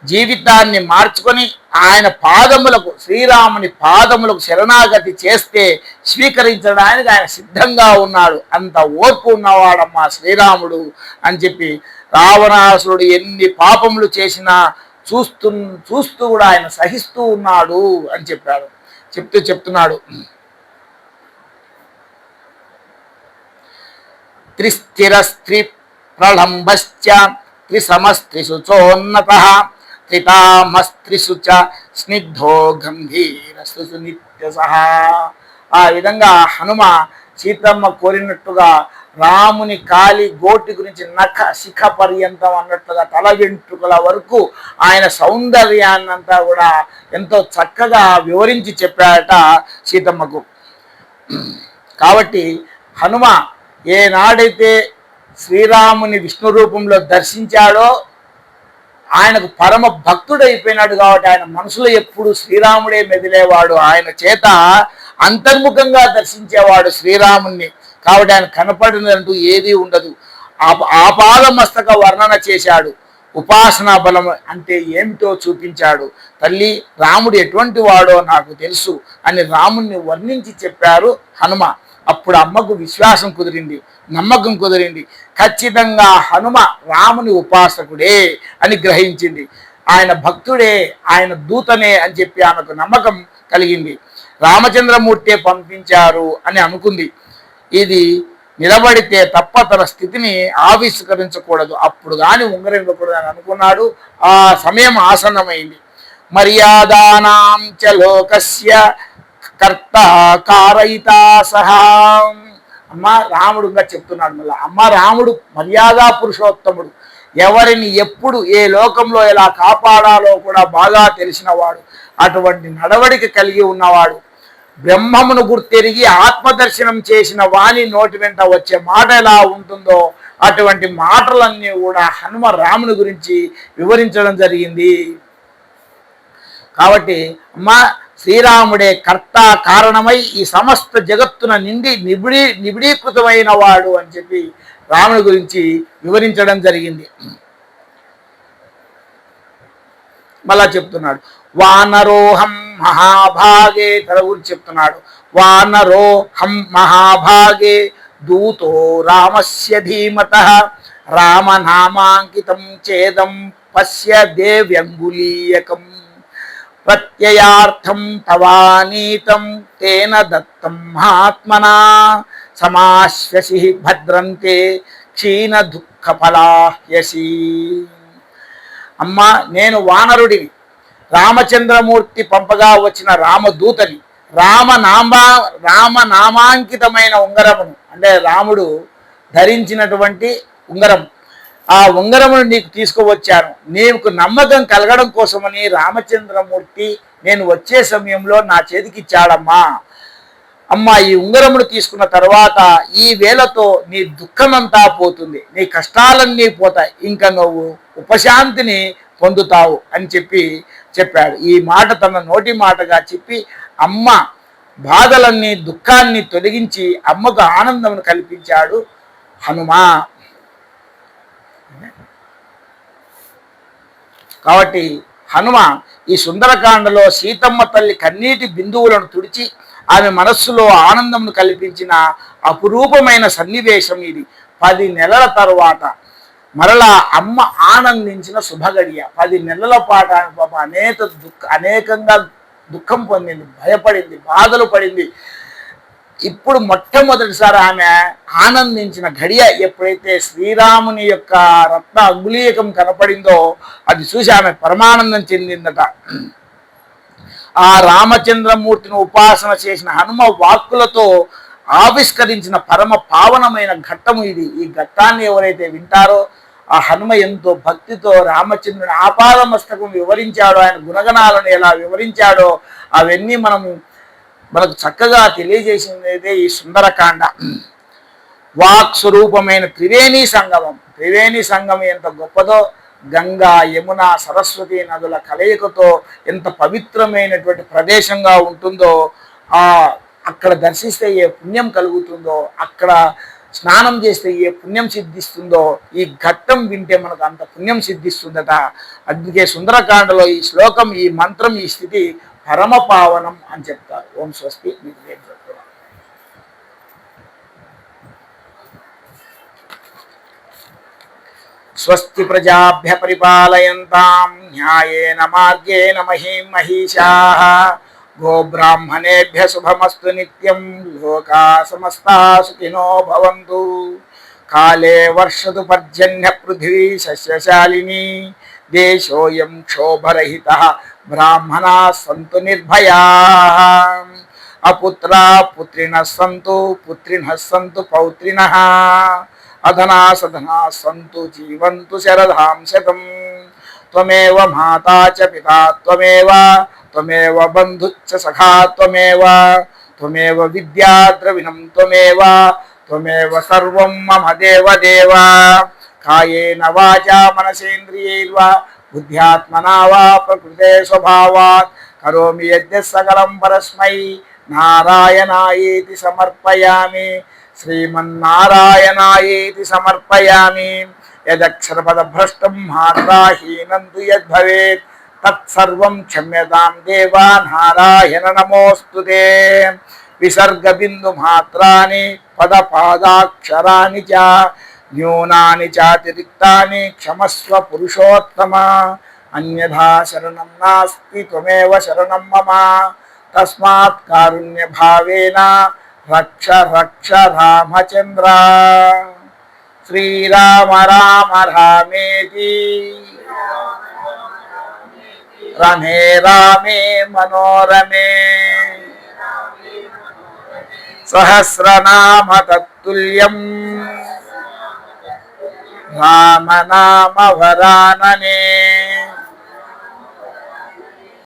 జీవితాన్ని మార్చుకొని ఆయన పాదములకు, శ్రీరాముని పాదములకు శరణాగతి చేస్తే స్వీకరించడానికి ఆయన సిద్ధంగా ఉన్నాడు. అంత ఓర్పు ఉన్నవాడమ్మా శ్రీరాముడు అని చెప్పి రావణాసురుడు ఎన్ని పాపములు చేసినా చూస్తూ కూడా ఆయన సహిస్తూ ఉన్నాడు అని చెప్పాడు. చెప్తున్నాడు, త్రిస్థిర స్త్రీ ప్రళంబశ్చ త్రిసమస్త్రిషు చోన్నతః త్రితామస్త్రిషు చ స్నిగ్ధో గంభీరసు నిత్యసహ. ఆ విధంగా హనుమ సీతమ్మ కోరినట్టుగా రాముని కాలి గోటి గురించి నఖ శిఖ పర్యంతం అన్నట్లుగా తల వెంట్రుకల వరకు ఆయన సౌందర్యాన్నంతా కూడా ఎంతో చక్కగా వివరించి చెప్పాడట సీతమ్మకు. కాబట్టి హనుమ ఏనాడైతే శ్రీరాముని విష్ణు రూపంలో దర్శించాడో ఆయనకు పరమ భక్తుడైపోయినాడు. కాబట్టి ఆయన మనసులో ఎప్పుడు శ్రీరాముడే మెదిలేవాడు, ఆయన చేత అంతర్ముఖంగా దర్శించేవాడు శ్రీరాముణ్ణి. కాబట్టి ఆయన కనపడినంటూ ఏదీ ఉండదు. ఆపాద మస్తక వర్ణన చేశాడు. ఉపాసనా బలం అంటే ఏమిటో చూపించాడు. తల్లి రాముడు ఎటువంటి వాడో నాకు తెలుసు అని రాముణ్ణి వర్ణించి చెప్పారు హనుమ. అప్పుడు అమ్మకు విశ్వాసం కుదిరింది, నమ్మకం కుదిరింది. ఖచ్చితంగా హనుమ రాముని ఉపాసకుడే అని గ్రహించింది. ఆయన భక్తుడే, ఆయన దూతనే అని చెప్పి ఆమెకు నమ్మకం కలిగింది. రామచంద్రమూర్తే పంపించారు అని అనుకుంది. ఇది నిలబడితే తప్ప తన స్థితిని ఆవిష్కరించకూడదు, అప్పుడు కానీ ఉంగరం ఇవ్వకూడదు అని అనుకున్నాడు. ఆ సమయం ఆసన్నమైంది. మర్యాదానాం చ లోకస్య కర్త కారయితా సహా. అమ్మ రాముడుగా చెప్తున్నాడు మళ్ళీ. అమ్మ రాముడు మర్యాదా పురుషోత్తముడు, ఎవరిని ఎప్పుడు ఏ లోకంలో ఎలా కాపాడాలో కూడా బాగా తెలిసినవాడు, అటువంటి నడవడిక కలిగి ఉన్నవాడు. బ్రహ్మమును గుర్తెరిగి ఆత్మదర్శనం చేసిన వాణి నోటి వెంట వచ్చే మాట ఎలా ఉంటుందో అటువంటి మాటలన్నీ కూడా హనుమ రాముని గురించి వివరించడం జరిగింది. కాబట్టి అమ్మ శ్రీరాముడే కర్త కారణమై ఈ సమస్త జగత్తున నిండి నిబిడీకృతమైన వాడు అని చెప్పి రాముని గురించి వివరించడం జరిగింది. మళ్ళా చెప్తున్నాడు, వానరోహం మహాభాగే, తన గురించి చెప్తున్నాడు. వానరోహం మహాభాగే దూతో రామస్య ధీమతః రామనామాంకితం చేదం పశ్య దేవ్యంగులీయకం ప్రత్యయార్థం తవానీతం తేన దత్తం మహాత్మనా సమాశ్వసి భద్రంతే క్షీణ దుఃఖ ఫలాహ్యసి. అమ్మ నేను వానరుడిని, రామచంద్రమూర్తి పంపగా వచ్చిన రామదూతని, రామనామాంకితమైన ఉంగరమును అంటే రాముడు ధరించినటువంటి ఉంగరం, ఆ ఉంగరమును నీకు తీసుకువచ్చాను. నీకు నమ్మకం కలగడం కోసమని రామచంద్రమూర్తి నేను వచ్చే సమయంలో నా చేతికి ఇచ్చాడమ్మా. అమ్మ ఈ ఉంగరమును తీసుకున్న తర్వాత ఈ వేళతో నీ దుఃఖమంతా పోతుంది, నీ కష్టాలన్నీ పోతాయి, ఇంకా నువ్వు ఉపశాంతిని పొందుతావు అని చెప్పాడు. ఈ మాట తన నోటి మాటగా చెప్పి అమ్మ బాధలన్నీ దుఃఖాన్ని తొలగించి అమ్మకు ఆనందమును కల్పించాడు హనుమ. కాబట్టి హనుమ ఈ సుందరకాండలో సీతమ్మ తల్లి కన్నీటి బిందువులను తుడిచి ఆమె మనస్సులో ఆనందమును కల్పించిన అపురూపమైన సన్నివేశం ఇది. 10 నెలల తరువాత మరలా అమ్మ ఆనందించిన శుభగడియ. 10 నెలల పాటు ఆమె పాప అనేకంగా దుఃఖం పొందింది, భయపడింది, బాధలు పడింది. ఇప్పుడు మొట్టమొదటిసారి ఆమె ఆనందించిన ఘడియ ఎప్పుడైతే శ్రీరాముని యొక్క రత్న అంగుళీయకం కనపడిందో అది చూసి ఆమె పరమానందం చెందిందట. ఆ రామచంద్రమూర్తిని ఉపాసన చేసిన హనుమ వాక్కులతో ఆవిష్కరించిన పరమ పావనమైన ఘట్టము ఇది. ఈ ఘట్టాన్ని ఎవరైతే వింటారో ఆ హనుమ ఎంతో భక్తితో రామచంద్రుని ఆపాద మస్తకం వివరించాడో, ఆయన గుణగణాలను ఎలా వివరించాడో అవన్నీ మనకు చక్కగా తెలియజేసింది ఈ సుందరకాండ. వాక్ స్వరూపమైన త్రివేణి సంగమం. త్రివేణి సంగమం ఎంత గొప్పదో, గంగా యమున సరస్వతి నదుల కలయికతో ఎంత పవిత్రమైనటువంటి ప్రదేశంగా ఉంటుందో, అక్కడ దర్శిస్తే ఏ పుణ్యం కలుగుతుందో, అక్కడ స్నానం చేస్తే ఏ పుణ్యం సిద్ధిస్తుందో, ఈ ఘట్టం వింటే మనకు అంత పుణ్యం సిద్ధిస్తుందట. అందుకే సుందరకాండలో ఈ శ్లోకం, ఈ మంత్రం, ఈ స్థితి పరమ పావనం అని చెప్తారు. ఓం స్వస్తి. స్వస్తి ప్రజాభ్య పరిపాలయంతాం న్యాయేన మార్గేణ మహీం మహిషాః గోబ్రాహ్మణేభ్య శుభమస్తు నిత్యం లోకా సమస్తా సుఖినో భవంతు. కాలే వర్షతు పర్జన్య పృథివీ సస్యశాలినీ దేశోయం క్షోభరహితః బ్రాహ్మణాః సంతు నిర్భయాః అపుత్రా పుత్రిణః సంతు పుత్రిణః సంతు పౌత్రిణః అధనా సధనా సంతు జీవంతు శరదాం శతం. త్వమేవ మాతా చ పితా త్వమేవ త్వమేవ బంధుశ్చ సఖా త్వమేవ త్వమేవ విద్యా ద్రవిణం త్వమేవ త్వమేవ సర్వం మమ దేవదేవ. కాయేన వాచా మనసేంద్రియైర్వా బుద్ధ్యాత్మనా వా ప్రకృతే స్వభావాత్ కరోమి యద్యత్ సకలం పరస్మై నారాయణాయేతి సమర్పయామి. శ్రీమన్నారాయణాయేతి సమర్పయామి. యదక్షరపదభ్రష్టం మాత్రాహీనం తు యద్భవేత్ తత్సర్వం క్షమ్యతాం దేవా నారాయణ నమోస్తుతే. విసర్గ బిందు మాత్రాని పదపాదాక్షరాని చ న్యూనాని చాతిరిక్తాని క్షమస్వ పురుషోత్తమ. అన్యథా శరణం నాస్తి త్వమేవ శరణం మమ. తస్మాత్ కారుణ్య భావేన రక్ష రక్ష రామచంద్ర. శ్రీరామ రామ రామేతి రమే రామే మనోరమే. సహస్రనామ తత్తుల్యం రామనామ వరాననే.